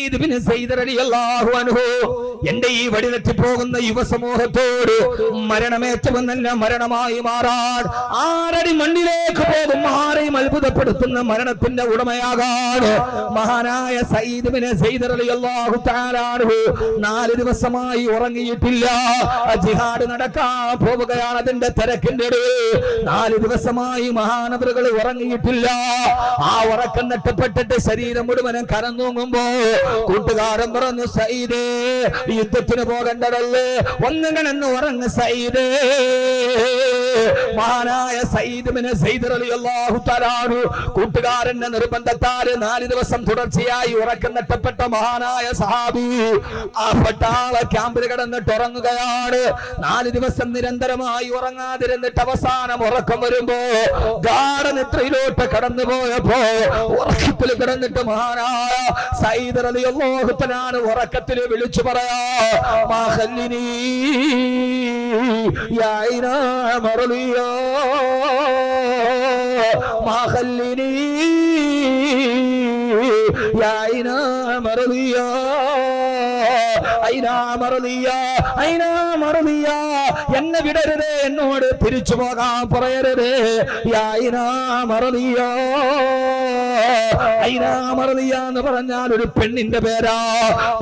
Saeed bin Syed റളിയല്ലാഹു അൻഹു എന്റെ ഈ വഴിതെറ്റി പോകുന്ന യുവസമൂഹത്തോട് മരണമേറ്റവും നല്ല മരണമായി മാറാൻ ആരടി മണ്ണിലേക്ക് പോകും ആരെയും അത്ഭുതപ്പെടുത്തുന്ന മരണത്തിന്റെ ഉടമയാകാൻ മഹാനായ സഈദ് ബിൻ സൈദ് റളിയല്ലാഹു തആല അൻഹു 4 ദിവസമായി ഉറങ്ങിയിട്ടില്ല. ജിഹാദ് നടക്കാൻ പോവുകയാണ്. അതിന്റെ തിരക്കിന്റെ ഇടയിൽ 4 ദിവസമായി മഹാനവറുകൾ ഉറങ്ങിയിട്ടില്ല. ആ ഉറക്കം നഷ്ടപ്പെട്ടിട്ട് ശരീരം മുഴുവനും കരന്നൂങ്ങുമ്പോ കൂട്ടുകാരൻ പറഞ്ഞു, സഈദേ യുദ്ധത്തിന് പോകേണ്ടതല്ലേ, ഒന്നുകിലെന്ന് ഉറങ്ങ് സഈദേ. മഹാനായ സഈദ് ബിൻ സൈദ് റളിയല്ലാഹു തആല അൻഹു കൂട്ടുകാരന്റെ നിർബന്ധത്താൽ 4 ദിവസം തുടർച്ചയായി ഉറക്കം നഷ്ടപ്പെട്ട മഹാനായ സഹാബി ആ പട്ടാള ക്യാമ്പിൽ കിടന്നിട്ട് ഉറങ്ങുകയാണ്. 4 ദിവസം നിരന്തരമായി ഉറങ്ങാതിരുന്നിട്ട് അവസാനം ഉറക്കം വരുമ്പോ ഗാഢനിദ്രയിലോട്ട് കടന്നു പോയപ്പോ ഉറക്കത്തിൽ കിടന്നിട്ട് മഹാനായ സഈദ് റളിയല്ലാഹു തആല അൻഹു ഉറക്കത്തിൽ വിളിച്ചു പറയാ, മഹല്ലിനി യാ ഇനാ മറലിയാ മഹല്ലിനി യാ ഇനാ മറലിയാ എന്നെ വിടരുത്, എന്നോട് തിരിച്ചു പോകാൻ പറയരുത്. എന്ന് പറഞ്ഞാൽ ഒരു പെണ്ണിന്റെ പേരാ.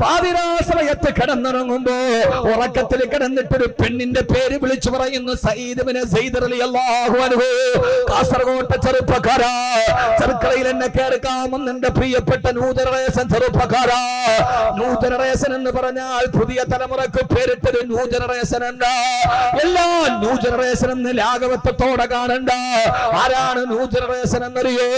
പാതിരാ സമയത്ത് കിടന്നിറങ്ങുമ്പോ ഉറക്കത്തിൽ കിടന്നിട്ടൊരു പെണ്ണിന്റെ പേര് വിളിച്ചു പറയുന്നു, സഈദ് ബിൻ സൈദ് റളിയല്ലാഹു അൻഹു. കാസർഗോട്ടെ ചെറുപ്പക്കാരാ, ചെറുക്കളയിൽ എന്നെ കേൾക്കാമെന്ന് എന്റെ പ്രിയപ്പെട്ട ന്യൂ ജനറേഷൻ ചെറുപ്പക്കാരാ. ന്യൂ ജനറേഷൻ എന്ന് പറഞ്ഞാൽ പുതിയ തലമുറക്ക് പേരിട്ടൊരു ന്യൂ ജനറേഷൻ ഉണ്ട്. എല്ലാ ന്യൂ ജനറേഷൻ എന്ന് ലാഘവത്വത്തോടെ കാണണ്ട. ആരാണ് ന്യൂ ജനറേഷൻ എന്നറിയോ?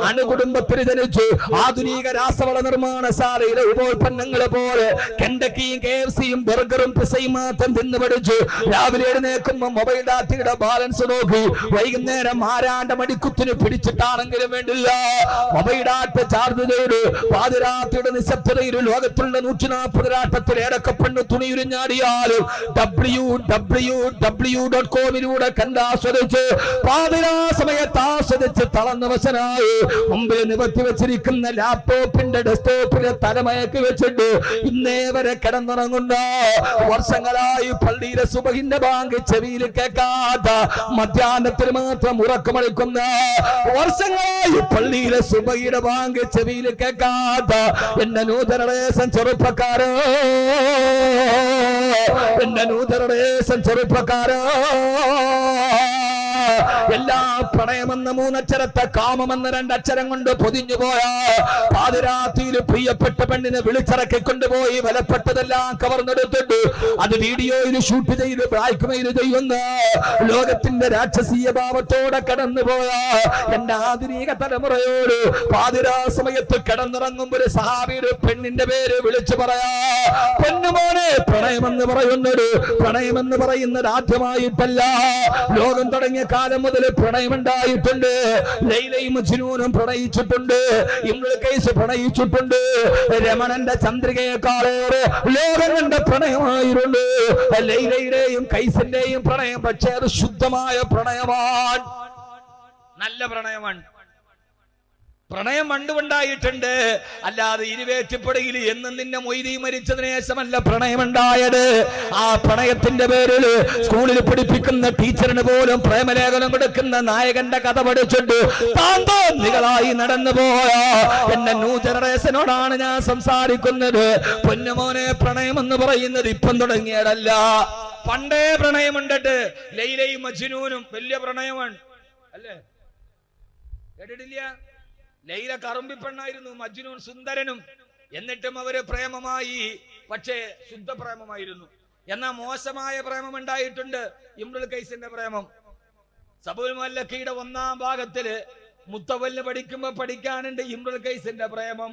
അണുകുടുംബത്തിൽ ജനിച്ചു ആധുനിക രാസവള നിർമ്മാണശാലയിലെ ഉപോൽപ്പന്നങ്ങളെ പോലെ കെൻഡക്കിയും KFCയും ബർഗറും പിസയും മാത്രം തിന്നു പഠിച്ചു. രാവിലെ എഴുന്നേൽക്കുമ്പോ മൊബൈൽ ഡാറ്റയുടെ ബാലൻസ് നോക്കി വൈകുന്നേരം ആരാന്റെ മടിക്കുത്തിന് പിടിച്ചിട്ടാണെങ്കിലും വേണ്ടില്ല മൊബൈൽ ഡാറ്റ ചാർജ് ചെയ്ത് പാതിരാത്രിയുടെ നിശബ്ദതയിൽ ലോകത്തുള്ള 140 രാഷ്ട്രത്തിൽ ഏടക്കപ്പെണ്ണ് തുണിയുരിഞ്ഞാടിയാലും www.com കണ്ടാസ്വദിച്ച് പാതിരാ സമയത്ത് ആസ്വദിച്ച് തളർന്ന വശനായി മുമ്പിൽ നിവർത്തി വെച്ചിരിക്കുന്ന ലാപ്ടോപ്പിന്റെ ഡെസ്ക്ടോപ്പിലെ തലമയക്ക് വെച്ചിട്ട് ഇന്നേ വരെ കിടന്നുറങ്ങുന്ന വർഷങ്ങളായി പള്ളിയിലെ സുബഹിന്റെ ബാങ്ക് ചെവിയിൽ കേൾക്കാത്ത മധ്യാഹ്നത്തിൽ മാത്രം ഉറക്കമളിക്കുന്ന വർഷങ്ങളായി പള്ളിയിലെ സുബഹിയുടെ ബാങ്ക് ചെവിയിൽ കേൾക്കാത്ത എന്റെ ന്യൂ ജനറേഷൻ ചെറുപ്പക്കാരോ, എന്റെ ന്യൂ ജനറേഷൻ ചെറുപ്പക്കാരോ, എല്ലാ പ്രണയമെന്ന 3 അക്ഷരത്തെ കാമമെന്ന 2 അക്ഷരം കൊണ്ട് പൊതിഞ്ഞു പോയ പാതിരാത്രിയിൽ പ്രിയപ്പെട്ട പെണ്ണിനെ വിളിച്ചിറക്കി കൊണ്ടുപോയി വിലപ്പെട്ടതെല്ലാം കവർന്നെടുത്തിട്ട് അത് വീഡിയോയിൽ ഷൂട്ട് ചെയ്ത് ബ്ലാക്ക്മെയിൽ ചെയ്യുന്ന ലോകത്തിന്റെ രാക്ഷസീയ ഭാവത്തോടെ കടന്നുപോയ എന്റെ ആധുനിക തലമുറയോട് പാതിരാ സമയത്ത് കിടന്നിറങ്ങുമ്പോൾ ഒരു സഹാബിയുടെ പെണ്ണിന്റെ പേര് വിളിച്ചു പറയാ, പൊന്നുമോനെ പ്രണയമെന്ന് പറയുന്നത് ആദ്യമായിട്ടല്ല. ലോകം തുടങ്ങിയ കാലം മുതൽ പ്രണയമുണ്ടായിട്ടുണ്ട്. ലൈലയും മജ്നൂനും പ്രണയിച്ചിട്ടുണ്ട്, ഇംറുൽ ഖൈസ് പ്രണയിച്ചിട്ടുണ്ട്. രമണന്റെ ചന്ദ്രികയെക്കാളേറെ ലോകം കണ്ട പ്രണയമായിരുന്നു ലൈലയുടെയും ഖൈസിന്റെയും പ്രണയം. പക്ഷേ അത് ശുദ്ധമായ പ്രണയമാണ്, നല്ല പ്രണയമാണ്. പ്രണയം പണ്ടുണ്ടായിട്ടുണ്ട്, അല്ലാതെ ഇരുവേറ്റപ്പെടുകയിൽ എന്നും നിന്നെ മൊയ്തി മരിച്ചതിന് ശേഷമല്ല പ്രണയമുണ്ടായത്. ആ പ്രണയത്തിന്റെ പേരിൽ സ്കൂളിൽ പഠിപ്പിക്കുന്ന ടീച്ചറിന് പോലും പ്രേമലേഖനം കൊടുക്കുന്ന നായകന്റെ കഥ പഠിച്ചിട്ട് താന്തോന്നികളായി നടന്നു പോയ എന്റെ ന്യൂ ജനറേഷനോടാണ് ഞാൻ സംസാരിക്കുന്നത്. പൊന്നുമോനെ, പ്രണയം എന്ന് പറയുന്നത് ഇപ്പം തുടങ്ങിയതല്ല, പണ്ടേ പ്രണയമുണ്ടിട്ട്. ലൈലയും മജ്നൂനും വലിയ പ്രണയമാണ് അല്ലേ, കേട്ടിട്ടില്ല? ലൈല കറുമ്പി പെണ്ണായിരുന്നു, മജ്നൂൻ സുന്ദരനും. എന്നിട്ടും അവര് പ്രേമമായി, പക്ഷേ ശുദ്ധ പ്രേമമായിരുന്നു. എന്നാൽ മോശമായ പ്രേമം ഉണ്ടായിട്ടുണ്ട്. ഇംറുൽ ഖൈസിന്റെ പ്രേമം സബുൽ മുഅല്ലഖയുടെ 1-ാം ഭാഗത്തില് മുത്തവല്ല് പഠിക്കുമ്പോ പഠിക്കാനുണ്ട് ഇംറുൽ ഖൈസിന്റെ പ്രേമം.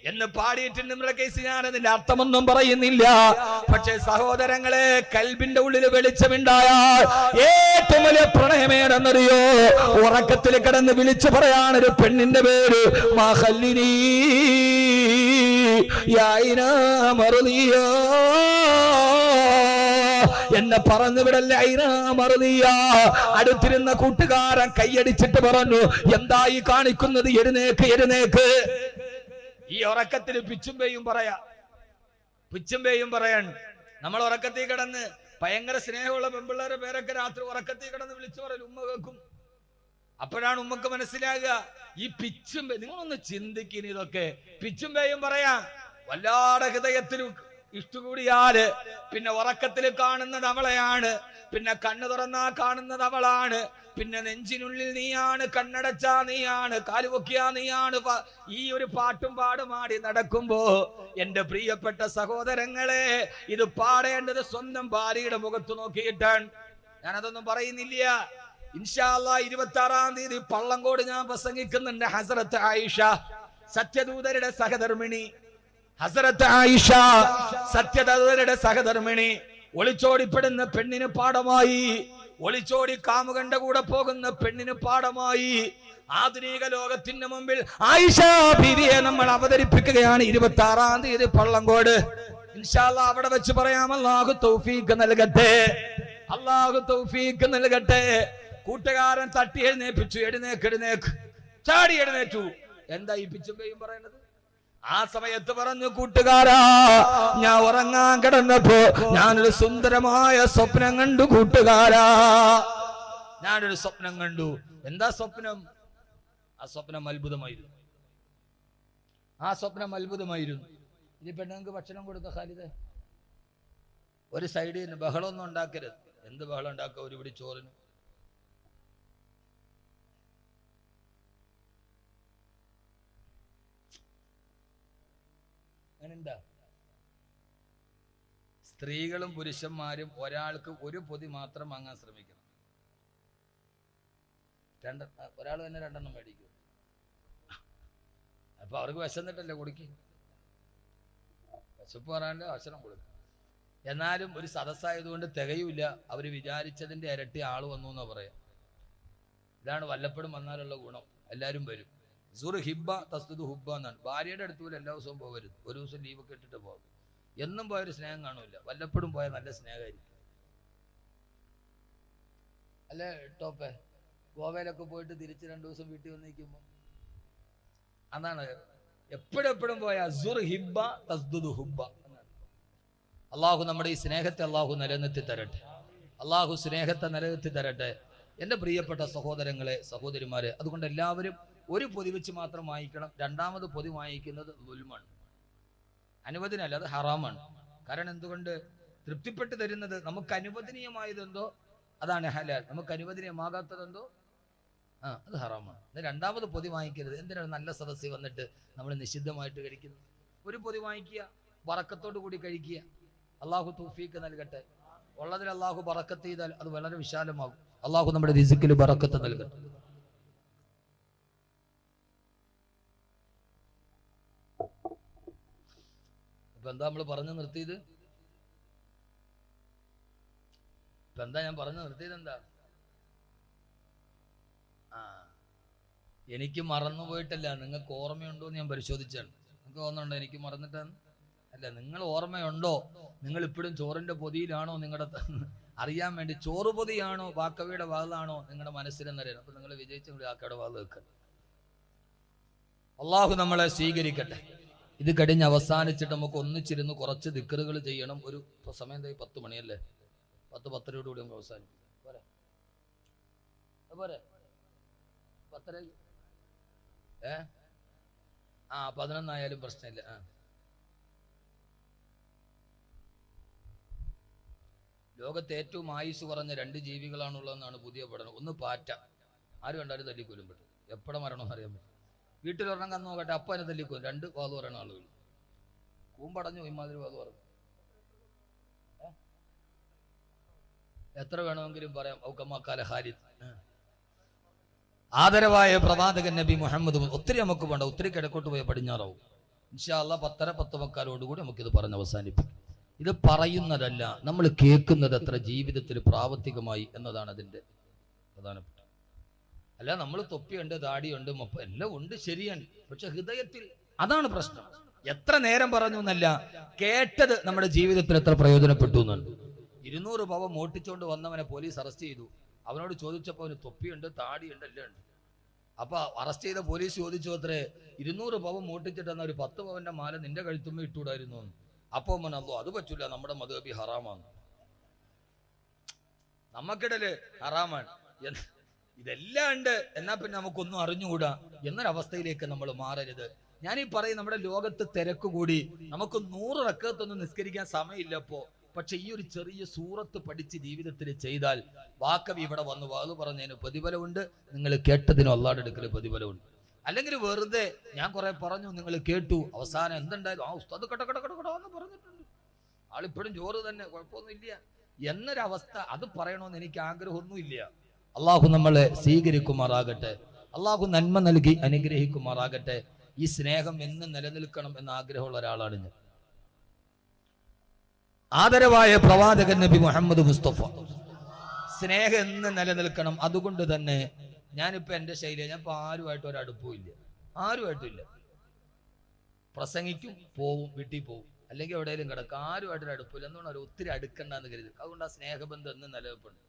എന്ന് പാടിയിട്ടുണ്ട് ഇംറുൽ ഖൈസ്. ഞാൻ അതിന്റെ അർത്ഥമൊന്നും പറയുന്നില്ല. പക്ഷെ സഹോദരങ്ങളെ, കൽബിന്റെ ഉള്ളിൽ വെളിച്ചമുണ്ടായാൽ ഏറ്റവും വലിയ പ്രണയമേടെന്നറിയോ? ഉറക്കത്തിൽ കിടന്ന് വിളിച്ചു പറയാനൊരു പെണ്ണിന്റെ പേര് മഹല്ലിനി യാ ഇനാ മർദിയാ എന്നെ പറഞ്ഞു വിടല്ലേ ഐറാമറിയ. അടുത്തിരുന്ന കൂട്ടുകാരൻ കൈയടിച്ചിട്ട് പറഞ്ഞു, എന്തായി കാണിക്കുന്നത്? എഴുന്നേക്ക് എഴുന്നേക്ക്. ഈ ഉറക്കത്തിൽ പിച്ചുമ്പേയും പറയാൻ നമ്മൾ ഉറക്കത്തിൽ കിടന്ന് ഭയങ്കര സ്നേഹമുള്ള പെൺപിള്ളേരുടെ പേരൊക്കെ രാത്രി ഉറക്കത്തിൽ കിടന്ന് വിളിച്ചു പറയും, ഉമ്മ കേൾക്കും. അപ്പോഴാണ് ഉമ്മക്ക് മനസ്സിലാകുക ഈ പിച്ചുമ്പേ. നിങ്ങളൊന്ന് ചിന്തിക്കുന്ന, ഇതൊക്കെ പിച്ചുമ്പേയും പറയാ. വല്ലാതെ ഹൃദയത്തിൽ ഇഷ്ടകൂടിയാല് പിന്നെ ഉറക്കത്തിൽ കാണുന്നത് അവളെയാണ്, പിന്നെ കണ്ണു തുറന്നാ കാണുന്നത് അവളാണ്, പിന്നെ നെഞ്ചിനുള്ളിൽ നീയാണ്, കണ്ണടച്ചാ നീയാണ്, കാലുപൊക്കിയാ നീയാണ്. ഈ ഒരു പാട്ടും പാടുമാടി നടക്കുമ്പോ എന്റെ പ്രിയപ്പെട്ട സഹോദരങ്ങളെ, ഇത് പാടേണ്ടത് സ്വന്തം ഭാര്യയുടെ മുഖത്ത് നോക്കിയിട്ടാണ്. ഞാനതൊന്നും പറയുന്നില്ല. ഇൻഷാ അല്ലാഹ് 26-ാം തീയതി പള്ളങ്കോട് ഞാൻ പ്രസംഗിക്കുന്നുണ്ട്. ഹസ്രത്ത് ആയിഷ, സത്യദൂതരുടെ സഹധർമ്മിണി. ഹസ്രത്ത് ആയിഷ, സത്യദൂതരുടെ സഹധർമ്മിണി. ഒളിച്ചോടിപ്പെടുന്ന പെണ്ണിന് പാഠമായി, ഒളിച്ചോടി കാമുകന്റെ കൂടെ പോകുന്ന പെണ്ണിന് പാഠമായി. ആധുനിക ലോകത്തിന്റെ മുമ്പിൽ ആയിഷ ബീവിയെ നമ്മൾ അവതരിപ്പിക്കുകയാണ് 26-ാം തീയതി പള്ളങ്കോട്. ഇൻഷാ അല്ലാഹ് അവിടെ വെച്ച് പറയാം. അല്ലാഹു തൗഫീഖ് നൽകട്ടെ, അല്ലാഹു തൗഫീഖ് നൽകട്ടെ. കൂട്ടുകാരൻ തട്ടി എഴുന്നേപ്പിച്ചു, എഴുന്നേക്ക്. ചാടി എഴുന്നേറ്റു. എന്താ ഈ പിച്ചുമ്പേയും പറയുന്നത്? ആ സമയത്ത് പറഞ്ഞു, കൂട്ടുകാരാ, ഞാൻ ഉറങ്ങാൻ കിടന്നപ്പോ ഞാനൊരു സുന്ദരമായ സ്വപ്നം കണ്ടു. കൂട്ടുകാരാ, ഞാനൊരു സ്വപ്നം കണ്ടു. എന്താ സ്വപ്നം? ആ സ്വപ്നം അത്ഭുതമായിരുന്നു. ഇനി പെണ്ണുങ്ങൾക്ക് ഭക്ഷണം കൊടുത്ത ഖാലിദേ, ഒരു സൈഡിൽ നിന്ന് ബഹളമൊന്നും ഉണ്ടാക്കരുത്. എന്ത് ബഹളം ഉണ്ടാക്കുക ഒരു പിടി ചോറിന്? അങ്ങനെന്താ? സ്ത്രീകളും പുരുഷന്മാരും ഒരാൾക്ക് ഒരു പൊതി മാത്രം വാങ്ങാൻ ശ്രമിക്കണം. ഒരാൾ തന്നെ 2 മേടിക്കും. അപ്പൊ അവർക്ക് വിശന്നിട്ടല്ലേ കൊടുക്കും. വിശപ്പ് പറയാണ്ട് ഭക്ഷണം കൊടുക്കും. എന്നാലും ഒരു സദസ്സായതുകൊണ്ട് തികയൂല. അവര് വിചാരിച്ചതിന്റെ ഇരട്ടി ആള് വന്നു എന്നാ പറയാം. ഇതാണ് വല്ലപ്പോഴും വന്നാലുള്ള ഗുണം. എല്ലാരും വരും. സുർ ഹിബ്ബ തസ്തുദ് ഹുബ്ബ എന്നാണ്. ഭാര്യയുടെ അടുത്ത് പോലും എല്ലാ ദിവസവും പോകരുത്. ഒരു ദിവസം ലീവൊക്കെ ഇട്ടിട്ട് പോകും. എന്നും പോയൊരു സ്നേഹം കാണൂല. വല്ലപ്പോഴും പോയ നല്ല സ്നേഹമായിരിക്കും. അല്ലേ ടോപ്പേ? ഗോവയിലൊക്കെ പോയിട്ട് തിരിച്ച് 2 ദിവസം വീട്ടിൽ വന്നിരിക്കുമ്പോ അതാണ്. എപ്പോഴും പോയ സുർ ഹിബ്ബ തസ്തുദ് ഹുബ്ബ. അള്ളാഹു നമ്മുടെ ഈ സ്നേഹത്തെ അള്ളാഹു നിലനിർത്തി തരട്ടെ. അള്ളാഹു സ്നേഹത്തെ നിലനിർത്തി തരട്ടെ. എൻ്റെ പ്രിയപ്പെട്ട സഹോദരങ്ങളെ, സഹോദരിമാരെ, അതുകൊണ്ട് എല്ലാവരും ഒരു പൊതി വെച്ച് മാത്രം വാങ്ങിക്കണം. 2ാമത് പൊതി വാങ്ങിക്കുന്നത് ദുൽമാണ്, അനുവദനീയമല്ല, അത് ഹറാമാണ്. കാരണം എന്തുകൊണ്ട്? തൃപ്തിപ്പെട്ട് തരുന്നത് നമുക്ക് അനുവദനീയമായതെന്തോ അതാണ് ഹലാൽ, നമുക്ക് അനുവദനീയമാകാത്തതെന്തോ അത് ഹറാമാണ്. 2ാമത് പൊതി വാങ്ങിക്കരുത്. എന്തിനാണ് നല്ല സദസ്സിൽ വന്നിട്ട് നമ്മൾ നിഷിദ്ധമായിട്ട് കഴിക്കുന്നത്? ഒരു പൊതി വാങ്ങിക്കുക, ബറക്കത്തോടു കൂടി കഴിക്കുക. അള്ളാഹു തൗഫീഖ് നൽകട്ടെ. ഉള്ളതിൽ അള്ളാഹു ബറക്കത്ത് ചെയ്താൽ അത് വളരെ വിശാലമാകും. അള്ളാഹു നമ്മുടെ റിസ്ക്കിൽ ബറക്കത്ത് നൽകട്ടെ. ഇപ്പൊ എന്താ നമ്മൾ പറഞ്ഞു നിർത്തിയത്? ഞാൻ പറഞ്ഞു നിർത്തിയത് എന്താ? എനിക്ക് മറന്നു പോയിട്ടല്ല, നിങ്ങൾക്ക് ഓർമ്മയുണ്ടോ എന്ന് ഞാൻ പരിശോധിച്ചാണ്. നിങ്ങൾക്ക് ഓർമ്മയുണ്ടോ എനിക്ക് മറന്നിട്ടാണ്? അല്ല, നിങ്ങൾ ഓർമ്മയുണ്ടോ? നിങ്ങൾ ഇപ്പോഴും ചോറിന്റെ പൊതിയിലാണോ? നിങ്ങളുടെ അറിയാൻ വേണ്ടി ചോറ് പൊതിയാണോ വാക്കവിയുടെ വാതിലാണോ നിങ്ങളുടെ മനസ്സിലെന്നറിയാം. അപ്പൊ നിങ്ങൾ വിജയിച്ച വാക്കയുടെ വാതിൽ വെക്കുക. അള്ളാഹു നമ്മളെ സ്വീകരിക്കട്ടെ. ഇത് കഴിഞ്ഞ് അവസാനിച്ചിട്ട് നമുക്ക് ഒന്നിച്ചിരുന്ന് കുറച്ച് ദിക്റുകൾ ചെയ്യണം. ഒരു സമയം 10 മണിയല്ലേ? 10-10:30 കൂടി നമുക്ക് അവസാനിക്കും. പോരെ? 10 11 ആയാലും പ്രശ്നമില്ല. ലോകത്ത് ഏറ്റവും ആയുസ് കുറഞ്ഞ 2 ജീവികളാണുള്ളതെന്നാണ് പുതിയ പഠനം. ഒന്ന് പാറ്റ, ആര് കണ്ടാലും തല്ലിക്കൊല്ലും പറ്റും. എപ്പോഴെ മരണമെന്ന് അറിയാൻ പറ്റും. വീട്ടിലൊരെണ്ണം കന്ന് നോക്കട്ടെ, അപ്പം അതിനെ തല്ലിക്കൊല്ലും. 2 വാത് പറയുന്ന ആളുകൾ. കൂമ്പടഞ്ഞു ഇമാതിരി വാത് പറഞ്ഞു. എത്ര വേണമെങ്കിലും പറയാം. ഔക്കമ്മാക്കാല ഹാരിദ്. ആദരവായ പ്രവാചകൻ നബി മുഹമ്മദ്. ഒത്തിരി നമുക്ക് വേണ്ട, ഒത്തിരി കിഴക്കോട്ട് പോയ പടിഞ്ഞാറാവും. ഇൻഷാ അല്ലാഹ് 10:10 നമുക്കിത് പറഞ്ഞ് അവസാനിപ്പിക്കും. ഇത് പറയുന്നതല്ല, നമ്മൾ കേൾക്കുന്നത് എത്ര ജീവിതത്തിൽ പ്രാവർത്തികമായി എന്നതാണ് അതിൻ്റെ പ്രധാനപ്പെട്ട. അല്ല, നമ്മൾ തൊപ്പിയുണ്ട്, ദാടിയുണ്ട്, എല്ലാം ഉണ്ട്, ശരിയാണ്. പക്ഷെ ഹൃദയത്തിൽ അതാണ് പ്രശ്നം. എത്ര നേരം പറഞ്ഞു എന്നല്ല, കേട്ടത് നമ്മുടെ ജീവിതത്തിൽ എത്ര പ്രയോജനപ്പെട്ടു എന്നുണ്ട്. 200 പവൻ മോട്ടിച്ചുകൊണ്ട് വന്നവനെ പോലീസ് അറസ്റ്റ് ചെയ്തു. അവനോട് ചോദിച്ചപ്പോൾ അവന് തൊപ്പിയുണ്ട്, താടിയുണ്ട്, എല്ലാം ഉണ്ട്. അപ്പൊ അറസ്റ്റ് ചെയ്ത പോലീസ് ചോദിച്ചു അത്രേ, 200 പവൻ മോട്ടിച്ചിട്ടെന്ന ഒരു 10 പവന്റെ മാല നിന്റെ കഴുത്തുമ്മ ഇട്ടുകൂടായിരുന്നു എന്ന്. അപ്പൊ മനല്ലോ അത് പറ്റൂല, നമ്മുടെ മദ്ഹബി ഹറാമാണ്, നമുക്കിടല് ഹറാമാണ്, ഇതെല്ലാം ഉണ്ട്, എന്നാ പിന്നെ നമുക്കൊന്നും അറിഞ്ഞുകൂടാ എന്നൊരവസ്ഥയിലേക്ക് നമ്മൾ മാറരുത്. ഞാനീ പറയും, നമ്മുടെ ലോകത്ത് തിരക്ക് കൂടി, നമുക്ക് 100 റക്അത്തൊന്നും നിസ്കരിക്കാൻ സമയമില്ലപ്പോ. പക്ഷെ ഈ ഒരു ചെറിയ സൂറത്ത് പഠിച്ച് ജീവിതത്തിൽ ചെയ്താൽ വാക്കവി ഇവിടെ വന്ന് വാത് പറഞ്ഞതിന് പ്രതിഫലമുണ്ട്, നിങ്ങൾ കേട്ടതിനും അള്ളാഹുവിന്റെ അടുക്കൽ പ്രതിഫലമുണ്ട്. അല്ലെങ്കിൽ വെറുതെ ഞാൻ കുറെ പറഞ്ഞു, നിങ്ങൾ കേട്ടു, അവസാനം എന്തുണ്ടായാലും ആ ഉസ്താദ് കടകടകടകടാന്ന് പറഞ്ഞിട്ടുണ്ട്, ആളിപ്പോഴും ചോറ് തന്നെ, കുഴപ്പമൊന്നുമില്ല എന്നൊരവസ്ഥ, അത് പറയണമെന്ന് എനിക്ക് ആഗ്രഹമൊന്നുമില്ല. അള്ളാഹു നമ്മളെ സ്വീകരിക്കുമാറാകട്ടെ, അള്ളാഹു നന്മ നൽകി അനുഗ്രഹിക്കുമാറാകട്ടെ. ഈ സ്നേഹം എന്ന് നിലനിൽക്കണം എന്ന ആഗ്രഹമുള്ള ഒരാളാണ് ഞാൻ. ആദരവായ പ്രവാചകൻ നബി മുഹമ്മദ് മുസ്തഫ, സ്നേഹം എന്ന് നിലനിൽക്കണം. അതുകൊണ്ട് തന്നെ ഞാനിപ്പോ എന്റെ ശൈലി, ഞാൻ ഇപ്പൊ ആരുമായിട്ടും ഒരടുപ്പവും ഇല്ല, ആരുമായിട്ടും ഇല്ല. പ്രസംഗിക്കും, പോവും, വീട്ടിൽ പോവും, അല്ലെങ്കിൽ എവിടെയെങ്കിലും കിടക്കും, ആരുമായിട്ടൊരു അടുപ്പില്ല. എന്തുകൊണ്ട് ഒത്തിരി അടുക്കണ്ടെന്ന് കരുതി. അതുകൊണ്ട് ആ സ്നേഹബന്ധം എന്ന് നിലനിൽപ്പുണ്ട്.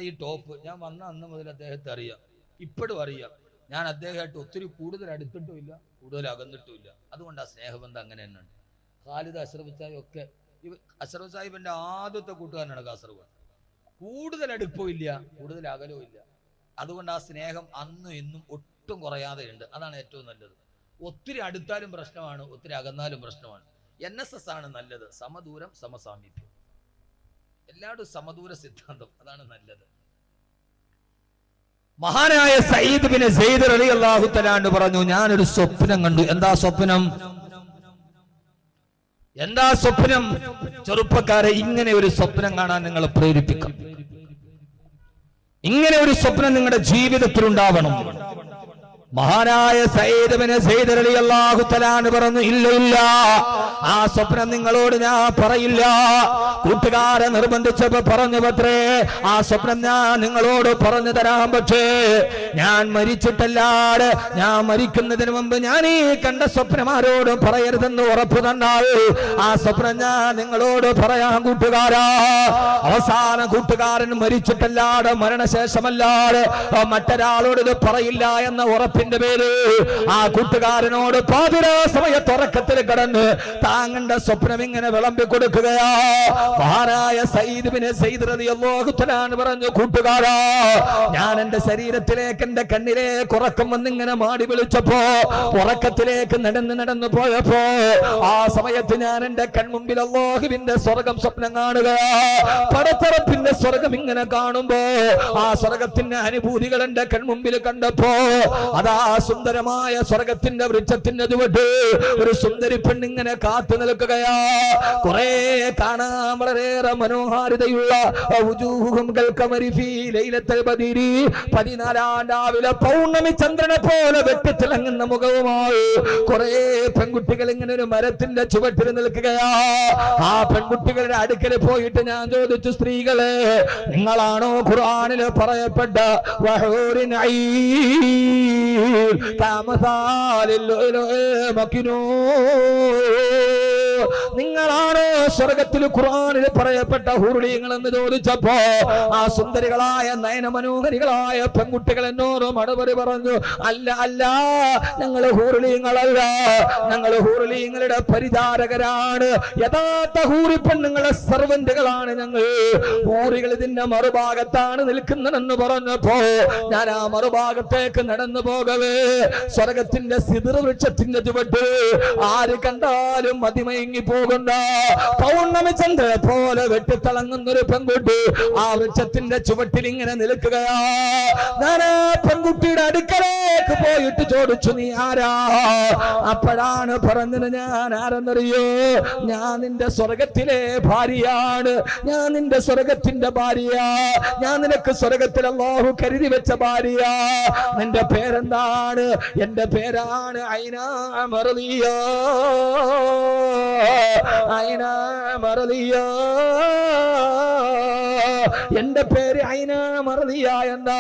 ഈ ടോപ്പ് ഞാൻ വന്ന അന്ന് മുതൽ അദ്ദേഹത്തെ അറിയാം, ഇപ്പോഴും അറിയാം. ഞാൻ അദ്ദേഹമായിട്ട് ഒത്തിരി കൂടുതൽ അടുത്തിട്ടുമില്ല, കൂടുതൽ അകന്നിട്ടുമില്ല. അതുകൊണ്ട് ആ സ്നേഹബന്ധം അങ്ങനെ തന്നെയാണ്. ഖാലിദ് അഷ്റഫ് സാഹിബ് ഒക്കെ, അഷ്റഫ് സാഹിബിന്റെ ആദ്യത്തെ കൂട്ടുകാരനാണ് കാസർഗോഡ്. കൂടുതൽ അടുപ്പവും ഇല്ല, കൂടുതൽ അകലവും ഇല്ല. അതുകൊണ്ട് ആ സ്നേഹം അന്നും ഇന്നും ഒട്ടും കുറയാതെ ഉണ്ട്. അതാണ് ഏറ്റവും നല്ലത്. ഒത്തിരി അടുത്താലും പ്രശ്നമാണ്, ഒത്തിരി അകന്നാലും പ്രശ്നമാണ്. NSS ആണ് നല്ലത്, സമദൂരം സമസാമീപ്യം, എല്ലാവരും സമദൂര സിദ്ധാന്തം, അതാണ് നല്ലത്. മഹാനായ സയ്യിദ് ബിൻ സെയ്ദ് റളിയല്ലാഹു തആല അൻഹു പറഞ്ഞു, ഞാനൊരു സ്വപ്നം കണ്ടു. എന്താ സ്വപ്നം? എന്താ സ്വപ്നം? ചെറുപ്പക്കാരെ, ഇങ്ങനെ ഒരു സ്വപ്നം കാണാൻ നിങ്ങളെ പ്രേരിപ്പിക്കും. ഇങ്ങനെ ഒരു സ്വപ്നം നിങ്ങളുടെ ജീവിതത്തിൽ ഉണ്ടാവണം. മഹാനായ സയ്യിദ് ബിൻ സെയ്ദ് റളിയല്ലാഹു തആല അൻഹു പറഞ്ഞു, ഇല്ല ഇല്ല, ആ സ്വപ്നം നിങ്ങളോട് ഞാൻ പറയില്ല. കൂട്ടുകാരെ നിർബന്ധിച്ചപ്പോ പറഞ്ഞു പത്രേ, ആ സ്വപ്നം ഞാൻ നിങ്ങളോട് പറഞ്ഞു തരാം. പക്ഷേ ഞാൻ മരിച്ചിട്ടല്ലാതെ, ഞാൻ മരിക്കുന്നതിന് മുമ്പ് ഞാൻ ഈ കണ്ട സ്വപ്നം ആരോടും പറയരുതെന്ന് ഉറപ്പു തന്നാൽ ആ സ്വപ്നം ഞാൻ നിങ്ങളോട് പറയാം കൂട്ടുകാരാ. അവസാനം കൂട്ടുകാരൻ മരിച്ചിട്ടല്ലാതെ, മരണശേഷമല്ലാതെ മറ്റൊരാളോട് ഇത് പറയില്ല എന്ന ഉറപ്പിന്റെ പേര് ആ കൂട്ടുകാരനോട് പാതിരാ സമയത്ത് ഉറക്കത്തിൽ കിടന്ന് താങ്ങണ്ട സ്വപ്നം ഇങ്ങനെ വിളമ്പി കൊടുക്കുകയാ. മഹാനായ സയ്യിദ് ബിൻ സെയ്ദ് റളിയല്ലാഹു തആല അൻഹു പറഞ്ഞു, കൂട്ടുകാരാ, ഞാൻ എന്റെ ശരീരത്തിലേക്ക്, എന്റെ കണ്ണിലേക്ക് ഉറക്കം വന്നിങ്ങനെ മാടി വിളിച്ചപ്പോ, ഉറക്കത്തിലേക്ക് നടന്നു പോയപ്പോ, ആ സമയത്ത് ഞാൻ എന്റെ കൺമുമ്പിൽ അല്ലാഹുവിന്റെ സ്വർഗം സ്വപ്നം കാണുകയാ. പടച്ചറപ്പിന്റെ സ്വർഗം ഇങ്ങനെ കാണുമ്പോ, ആ സ്വർഗത്തിന്റെ അനുഭൂതികൾ എന്റെ കൺമുമ്പിൽ കണ്ടപ്പോ, അതാ സുന്ദരമായ സ്വർഗത്തിന്റെ വൃക്ഷത്തിന്റെ ചുവട്ട് ഒരു സുന്ദരി പെണ്ണിങ്ങനെ കാത്തു നിൽക്കുകയാ. കുറെ കാണാൻ വളരെയേറെ മനോഹാരിതയുള്ള 14 രാവിലെ പൗർണമി ചന്ദ്രനെ പോലെ വെട്ടിത്തിളങ്ങുന്ന മുഖവുമായി കുറെ പെൺകുട്ടികൾ ഇങ്ങനെ ഒരു മരത്തിന്റെ ചുവട്ടിൽ നിൽക്കുകയാ. ആ പെൺകുട്ടികളുടെ അടുക്കൽ പോയിട്ട് ഞാൻ ചോദിച്ചു, സ്ത്രീകളെ, നിങ്ങളാണോ ഖുർആനിൽ പറയപ്പെട്ട വഹൂറിൻ നിങ്ങളാണോ സ്വർഗത്തിൽ ഖുർആനിൽ പറയപ്പെട്ട ഹൂറിയങ്ങൾ എന്ന് ചോദിച്ചപ്പോ, ആ സുന്ദരികളായ നയനമനോഹരികളായ പെൺകുട്ടികൾ എന്നോട് മറുപടി പറഞ്ഞു, അല്ല അല്ല, ഞങ്ങൾ ഹൂറിയങ്ങളല്ല, ഞങ്ങൾ ഹൂറിയങ്ങളുടെ പരിചാരകരാണ്, യഥാർത്ഥ ഹൂറി പെണ്ണുങ്ങളെ സർവന്റുകളാണ് ഞങ്ങൾ. ഹൂറികൾ ഇതിന്റെ മറുഭാഗത്താണ് നിൽക്കുന്നതെന്ന് പറഞ്ഞപ്പോ ഞാൻ ആ മറുഭാഗത്തേക്ക് നടന്നു പോകവേ, സ്വർഗത്തിന്റെ സിദ്ർ വൃക്ഷത്തിന്റെ ചുവട്ട് ആര് കണ്ടാലും മതിമയങ്ങി പോകുന്ന പൗർണമി ചന്ദ്രനെ പോലെ വെട്ടിത്തിളങ്ങുന്നൊരു പെൺകുട്ടി ആ വൃക്ഷത്തിന്റെ ചുവട്ടിൽ ഇങ്ങനെ നിൽക്കുകയാ. ഞാൻ ആ പെൺകുട്ടിയുടെ അടുക്കലേക്ക് പോയിട്ട് ചോദിച്ചു, നീ ആരാ? അപ്പോഴാണ് പറഞ്ഞത്, ഞാൻ ആരെന്നറിയോ? ഞാൻ നിന്റെ സ്വർഗത്തിലെ ഭാര്യയാണ്, ഞാൻ നിന്റെ സ്വർഗത്തിന്റെ ഭാര്യ, ഞാൻ നിനക്ക് സ്വർഗത്തിൽ അല്ലാഹു കരുതി വെച്ച ഭാര്യ. നിന്റെ പേരെന്താണ്? എന്റെ പേരാണ് ഐനാ മർദിയ, ഐനാ മർദിയ. എന്റെ പേര് ഐന മർദിയ എന്നാ.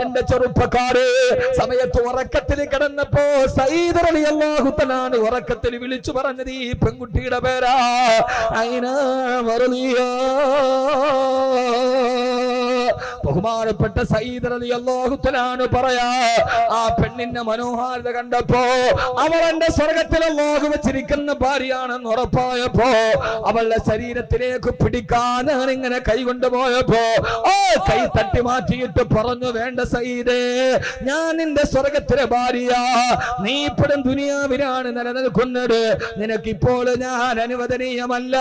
എന്റെ ചെറുപ്പക്കാര് സമയത്ത് ഉറക്കത്തിൽ കിടന്നപ്പോ സയ്യിദ് റളിയല്ലാഹു തആല ഉറക്കത്തിൽ വിളിച്ചു പറഞ്ഞത് ഈ പെൺകുട്ടിയുടെ പേരാ ഐന മർദിയ. ബഹുമാനപ്പെട്ട സയ്യിദ് റളിയല്ലാഹു തആല പറയാ, ആ പെണ്ണിന്റെ മനോഹാരിത കണ്ടപ്പോ അവൾ എന്റെ സ്വർഗത്തിൽ അല്ലാഹു വെച്ചിരിക്കുന്ന ഭാര്യയാണെന്ന് ഉറപ്പായപ്പോ അവളുടെ ശരീരത്തിലേക്ക് പിടിക്കാൻ ഇങ്ങനെ കൈ കൊണ്ടുപോയപ്പോ കൈ തട്ടി മാറ്റിയിട്ട് പറഞ്ഞു, വേണ്ട സയ്യിദേ, ഞാൻ നിന്റെ സ്വർഗത്തിലെ ഭാര്യ, നീ ഇപ്പോഴും ദുനിയാവിലാണ് നിലനിൽക്കുന്നത്, നിനക്കിപ്പോൾ ഞാൻ അനുവദനീയമല്ല,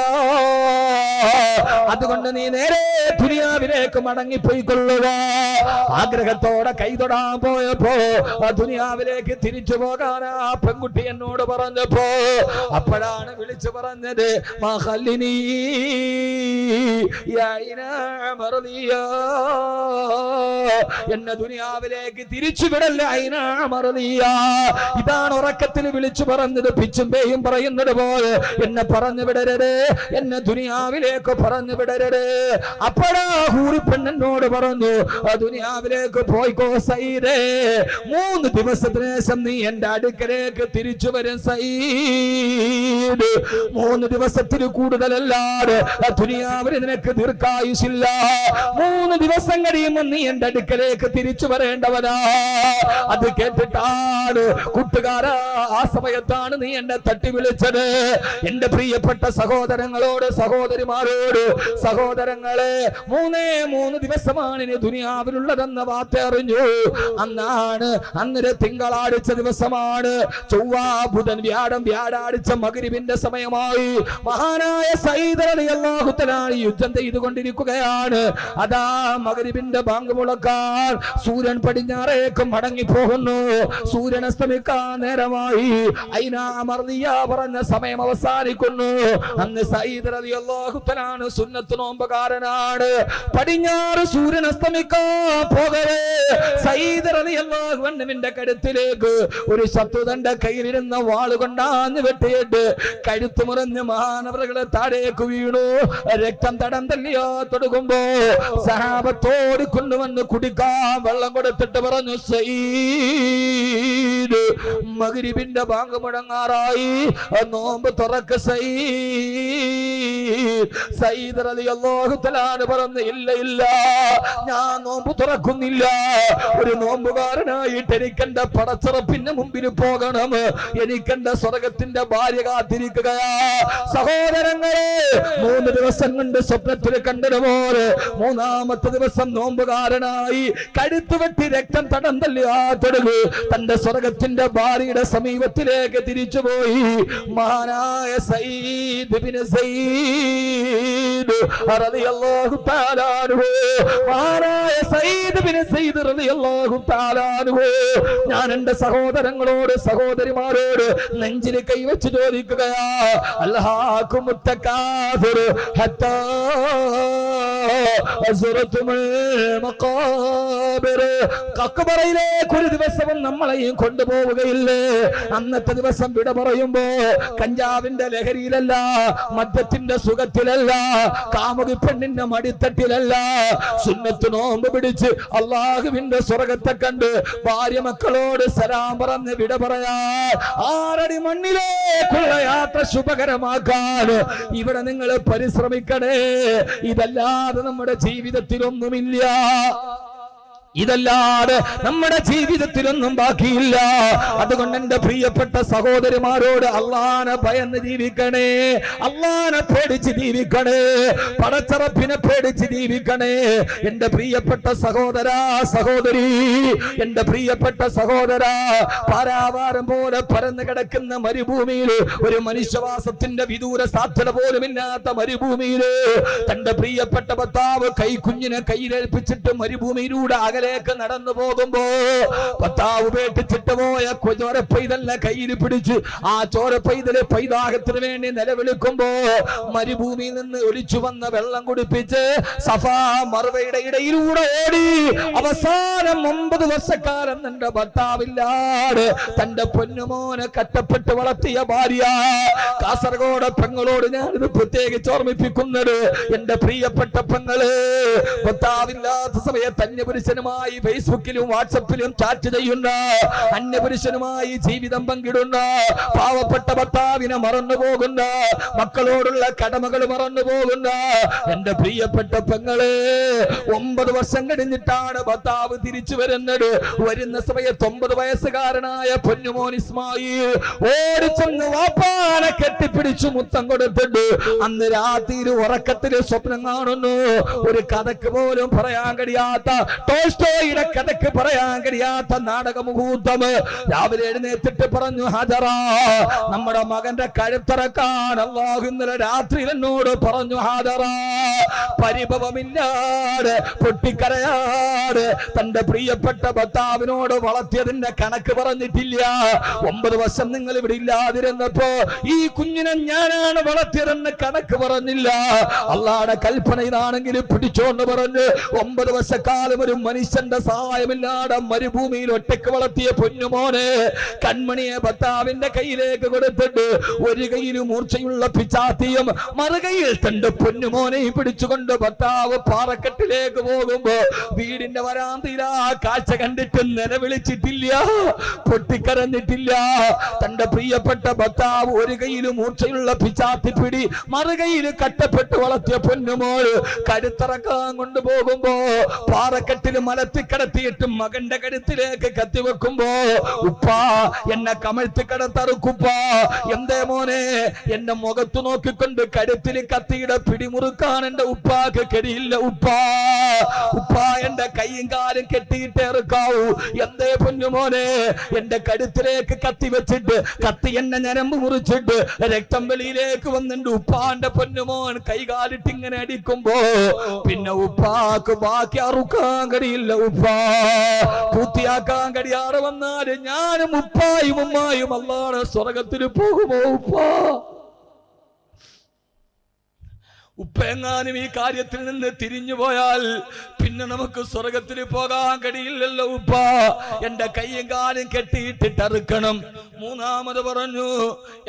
അതുകൊണ്ട് നീ നേരെ ദുനിയാവിലേക്ക് മടങ്ങിപ്പോയിക്കൊള്ളുക. ആഗ്രഹത്തോടെ കൈ തൊടാൻ പോയപ്പോ ദുനിയാവിലേക്ക് തിരിച്ചു പോകാൻ ആ പെൺകുട്ടി എന്നോട് പറഞ്ഞപ്പോ അപ്പോഴാണ് വിളിച്ചു പറഞ്ഞത്, മഹല്ലിനീ എന്നെ ദുനിയാവിലേക്ക് തിരിച്ചു വിടല്ല ഐന മർദിയ. ഇതാണ് ഉറക്കത്തിൽ വിളിച്ചു പറഞ്ഞത്. പിച്ചും പേയും പറയുന്നത് പോലെ എന്നെ പറഞ്ഞു വിടരുത്, എന്നെ ദുനിയാവിലേക്ക് പറഞ്ഞു വിടരുത്. അപ്പോഴാ ഹൂറി പെണ്ണെന്നോട് പറഞ്ഞു, ദുനിയാവിലേക്ക് പോയിക്കോ സയ്യിദേ, 3 ദിവസത്തിന് ശേഷം നീ എന്റെ അടുക്കലേക്ക് തിരിച്ചു വരും സയ്യിദ്. 3 ദിവസത്തിൽ കൂടുതലല്ലാതെ ദുനിയാവിൽ നിനക്ക് ദീർഘായുസില്ല. 3 ദിവസം കഴിയുമ്പോൾ നീ എന്റെ അടുക്കലേക്ക് തിരിച്ചു വരേണ്ടവനാ. അത് കേട്ടിട്ടാണ് കൂട്ടുകാരാ, ആ സമയത്താണ് നീ എന്നെ തട്ടി വിളിച്ചത്. എന്റെ പ്രിയപ്പെട്ട സഹോദരങ്ങളോട് സഹോദരിമാരോട്, സഹോദരങ്ങളെ, 3 ദിവസമാണ് ഇനി ദുനിയാവിലുള്ളതെന്ന വാർത്ത അറിഞ്ഞു. അന്നൊരു തിങ്കളാഴ്ച ദിവസമാണ്. ചൊവ്വ ബുധൻ വ്യാഴം വ്യാഴാഴ്ച മഗ്രിബിന്റെ സമയമായി. മഹാനായ സയ്യിദ് റളിയല്ലാഹു തആല യുദ്ധം ചെയ്തുകൊണ്ടിരിക്കുകയാണ്. അതാ മഗ്രിബിന്റെ ബാങ്ക് മുഴക്കാൻ സൂര്യൻ പടിഞ്ഞാറേക്ക് മടങ്ങി പോകുന്നു. സൂര്യൻ അസ്തമിക്കാൻ നേരമായി. ഐന മർദിയ പറഞ്ഞ സമയം അവസാനിക്കുന്നു. അന്ന് സയ്യിദ് റളിയല്ലാഹു തആല സുന്നത്ത് നോമ്പുകാരനാണ്. പടിഞ്ഞാറ് സൂര്യൻ അസ്തമിക്കാൻ പോകവേ സയ്യിദ് റളിയല്ലാഹു അൻഹുവിന്റെ കഴുത്തിലേക്ക് ഒരു ശത്രു തന്റെ കയ്യിലിരുന്ന വാളുകൊണ്ടാന്ന് വെട്ടിയിട്ട് കഴുത്ത് മുറിഞ്ഞ് മഹാനവറുകളെ താഴേക്ക് വീണു. രക്തം തടം തല്ലിയോ തൊടുകുമ്പോ സഹാബത്തോട് കൊണ്ടുവന്ന് കുടിക്കാൻ വെള്ളം കൊടുത്തിട്ട് പറഞ്ഞു, സയ്യിദ്, മഗ്രിബിന്റെ ബാങ്ക് മുഴങ്ങാറായി, നോമ്പ് തുറക്ക് സയ്യിദ്. സയ്യിദ് റളിയല്ലാഹു തആല പറഞ്ഞു, ഇല്ല ഇല്ല, ഞാൻ നോമ്പ് തുറക്കുന്നില്ല. ഒരു നോമ്പുകാരനായിട്ട് എനിക്കെന്റെ പടച്ചുറപ്പിന്റെ മുമ്പിൽ പോകണം. എനിക്കെന്റെ സ്വർഗത്തിന്റെ ഭാര്യ കാത്തിരിക്കുകയാ. സഹോദരങ്ങളെ, 3 ദിവസം കൊണ്ട് സ്വപ്നത്തിൽ കണ്ടതുപോലെ 3ാമത്തെ ദിവസം നോമ്പുകാരനായി കഴുത്ത് വെട്ടി രക്തം തടം തല്ലി ആ തൊടുകു തന്റെ സ്വർഗത്തിന്റെ ഭാര്യയുടെ സമീപത്തിലേക്ക് തിരിച്ചുപോയി. മഹാനായ സയ്യിദ് ഇബ്നു സയ്യിദ് റളിയല്ലാഹു തആല അൻഹു, മഹാനായ സയ്യിദ് ഇബ്നു സയ്യിദ് റളിയല്ലാഹു തആല അൻഹു, ഞാൻ എന്റെ സഹോദരങ്ങളോട് സഹോദരിമാരോട് നെഞ്ചിൽ കൈവച്ച് ചോദിക്കുകയാ, അൽഹാകുമുത് തകാസുർ ഹത്താ അസ്റതുൽ മഖാബിർ. കക്ബറയിലേക്ക് ഒരു ദിവസവും നമ്മളെയും കൊണ്ടുപോവുകയില്ലേ? അന്നത്തെ ദിവസം വിട പറയുമ്പോ കഞ്ചാവിന്റെ ലഹരിയിലല്ല, മദ്യത്തിന്റെ സുഖത്തിലല്ല, കാമുകി പെണ്ണിന്റെ മടിത്തട്ടിലല്ല, സുന്നത്ത് നോമ്പ് പിടിച്ച് അള്ളാഹുവിന്റെ സ്വർഗത്തെ കണ്ട് ഭാര്യ മക്കളോട് സലാം പറഞ്ഞ് വിട പറയാ. 6 അടി മണ്ണിലേക്കുള്ള യാത്ര ശുഭകരമാക്കാൻ ഇവിടെ നിങ്ങൾ പരിശ്രമിക്കണേ. ഇതല്ലാതെ നമ്മുടെ ജീവിതത്തിലൊന്നുമില്ല. ഇതല്ലാതെ നമ്മുടെ ജീവിതത്തിലൊന്നും ബാക്കിയില്ല. അതുകൊണ്ട് എന്റെ പ്രിയപ്പെട്ട സഹോദരിമാരോട് അള്ളാനെ ഭയന്ന് ജീവിക്കണേ, അള്ളാനെ പേടിച്ച് ജീവിക്കണേ, പടച്ചറപ്പിനെ പേടിച്ച് ജീവിക്കണേ. എന്റെ പ്രിയപ്പെട്ട സഹോദരാ സഹോദരി, എന്റെ പ്രിയപ്പെട്ട സഹോദരാ, പാരാവാരം പോലെ പരന്നു കിടക്കുന്ന മരുഭൂമിയിൽ, ഒരു മനുഷ്യവാസത്തിന്റെ വിദൂര സാധ്യത പോലും ഇല്ലാത്ത മരുഭൂമിയിൽ തന്റെ പ്രിയപ്പെട്ട ഭർത്താവ് കൈക്കുഞ്ഞിനെ കയ്യിലേൽപ്പിച്ചിട്ട് മരുഭൂമിയിലൂടെ അകലേക്ക് നടന്നു പോകുമ്പോ ഭർത്താവ് ഉപേക്ഷിച്ചിട്ട് പോയ ചോരപ്പൈതലിനെ കയ്യിൽ പിടിച്ച് ആ ചോരപ്പൈതല് പൈതാഹത്തിന് വേണ്ടി നിലവിളിക്കുമ്പോ മരുഭൂമിയിൽ നിന്ന് ഒലിച്ചു വന്ന വെള്ളം കുടിപ്പിച്ച് സഫാ മർവയുടെ ഇടയിലൂടെ ഓടി അവസാനം 9 വർഷക്കാലം തന്റെ ഭർത്താവില്ലാതെ തന്റെ പൊന്നുമോനെ കഷ്ടപ്പെട്ട് വളർത്തിയ ഭാര്യ. കാസർഗോഡ് പെങ്ങളോട് ഞാനിത് പ്രത്യേകിച്ച് ഓർമ്മിപ്പിക്കുന്നത്, എന്റെ പ്രിയപ്പെട്ട പെങ്ങള്, ഭർത്താവില്ലാത്ത സമയത്ത് അന്യപുരുഷനുമായി ഫേസ്ബുക്കിലും വാട്സപ്പിലും ചാറ്റ് ചെയ്യുന്ന, അന്യപുരുഷനുമായി ജീവിതം പങ്കിടുന്ന, പാവപ്പെട്ട ഭർത്താവിനെ മറന്നു പോകുന്ന, മക്കളോടുള്ള കടമകൾ മറന്നു പോകുന്ന എന്റെ പ്രിയപ്പെട്ട പെങ്ങള്, 9 വർഷം കഴിഞ്ഞിട്ടാണ് ഭർത്താവ് തിരിച്ചു വരുന്നത്. വരുന്ന സമയത്ത് 9 വയസ്സുകാരനായ പൊന്നുമോൻ ഇസ്മായിൽ ഓടിച്ചെന്ന് വാപ്പാനെ കെട്ടിപ്പിടിച്ചു മുത്തം കൊടുത്തിട്ട് അന്ന് രാത്രി ഉറക്കത്തില് സ്വപ്നം കാണുന്നു. ഒരു കഥക്ക് പോലും പറയാൻ കഴിയാത്ത, ടോൾസ്റ്റോയുടെ കഥക്ക് പറയാൻ കഴിയാത്ത നാടകമുഹൂർത്തം. രാവിലെ എഴുന്നേറ്റിട്ട് പറഞ്ഞു, ഹജറ, നമ്മുടെ മകന്റെ കഴുത്തിറക്കാൻ അല്ലാഹു ഇന്നലെ രാത്രിയിൽ എന്നോട് പറഞ്ഞു. ഹാജറ പരിഭവമില്ലാതെ പൊട്ടിക്കരയാതെ തന്റെ പ്രിയപ്പെട്ട ഭർത്താവിനോട് വളർത്തിയതിന്റെ കണക്ക് പറഞ്ഞിട്ടില്ല. 9 വർഷം നിങ്ങൾ ഇവിടെ ഇല്ലാതിരുന്നപ്പോ ഈ കുഞ്ഞിനെ ഞാനാണ് വളർത്തിയതെന്ന് കണക്ക് പറഞ്ഞില്ല. അള്ളാഹുവിന്റെ കൽപ്പന ഇതാണെങ്കിൽ പിടിച്ചോണ്ട് പറഞ്ഞു. 9 വർഷക്കാലം ഒരു മനുഷ്യന്റെ സഹായമില്ലാതെ മരുഭൂമിയിൽ ഒറ്റയ്ക്ക് വളർത്തിയ പൊന്നുമോനെ കൺമണിയെ ഭർത്താവിന്റെ കയ്യിലേക്ക് കൊടുത്തിട്ട് ഒരു കയ്യിൽ മൂർച്ചയുള്ള പിച്ചാത്തിയും മറുകയിൽ തന്റെ പൊന്നുമോനെയും പിടിച്ചുകൊണ്ട് ഭർത്താവ് പാറക്കെട്ടിലേക്ക് പോകുമ്പോ വീടിന്റെ വരാന്തയിൽ ആ കാഴ്ച കണ്ടിട്ട് നിലവിളിച്ചിട്ടില്ല, പൊട്ടിക്കരഞ്ഞിട്ടില്ല. തന്റെ പ്രിയപ്പെട്ട ഭർത്താവ് ഒരു കയ്യിൽ മൂർച്ചയുള്ള പിച്ചാത്തി പിടി, മറുകയിൽ കട്ടപ്പെട്ട് വളർത്തിയ പൊന്നുമോൾ കരുത്തിറക്കാൻ കൊണ്ടുപോകുമ്പോ പാറക്കെട്ടിൽ മലത്തി കിടത്തിയിട്ട് മകന്റെ കരുത്തിലേക്ക് കത്തിവെക്കുമ്പോ, ഉപ്പാ എന്നെ കമഴ്ത്തി കിടത്തറുക്കുപ്പ, എന്തേ മോനെ, എന്റെ മുഖത്ത് നോക്കിക്കൊണ്ട് കരുത്തിൽ കത്തിയുടെ പിടിമുറുക്കാൻ എന്റെ ഉപ്പാക്ക് കഴിയില്ല. ഉപ്പാ എന്റെ കൈയും കാലും കെട്ടിയിട്ട് ഇറക്കാവൂ. എന്തേ പൊന്നുമോനെ, എന്റെ കഴുത്തിലേക്ക് കത്തി വെച്ചിട്ട് കത്തി എന്നെ ഞരമ്പ് മുറിച്ചിട്ട് രക്തം വെളിയിലേക്ക് വന്നിട്ട് ഉപ്പാന്റെ പൊന്നുമോൻ കൈകാലിട്ട് ഇങ്ങനെ അടിക്കുമ്പോ പിന്നെ ഉപ്പാക്ക് ബാക്കി അറുക്കാൻ കഴിയില്ല. ഉപ്പാ പൂർത്തിയാക്കാൻ കഴിയാതെ വന്നാല് ഞാനും ഉപ്പായും ഉമ്മായും അല്ലാതെ സ്വർഗത്തിൽ പോകുമോ? ഉപ്പെങ്ങാനും ഈ കാര്യത്തിൽ നിന്ന് തിരിഞ്ഞു പോയാൽ പിന്നെ നമുക്ക് സ്വർഗത്തിൽ പോകാൻ കഴിയില്ലല്ലോ. ഉപ്പ എന്റെ കയ്യും കാലും കെട്ടിയിട്ടിട്ട് അറുക്കണം. മൂന്നാമത് പറഞ്ഞു,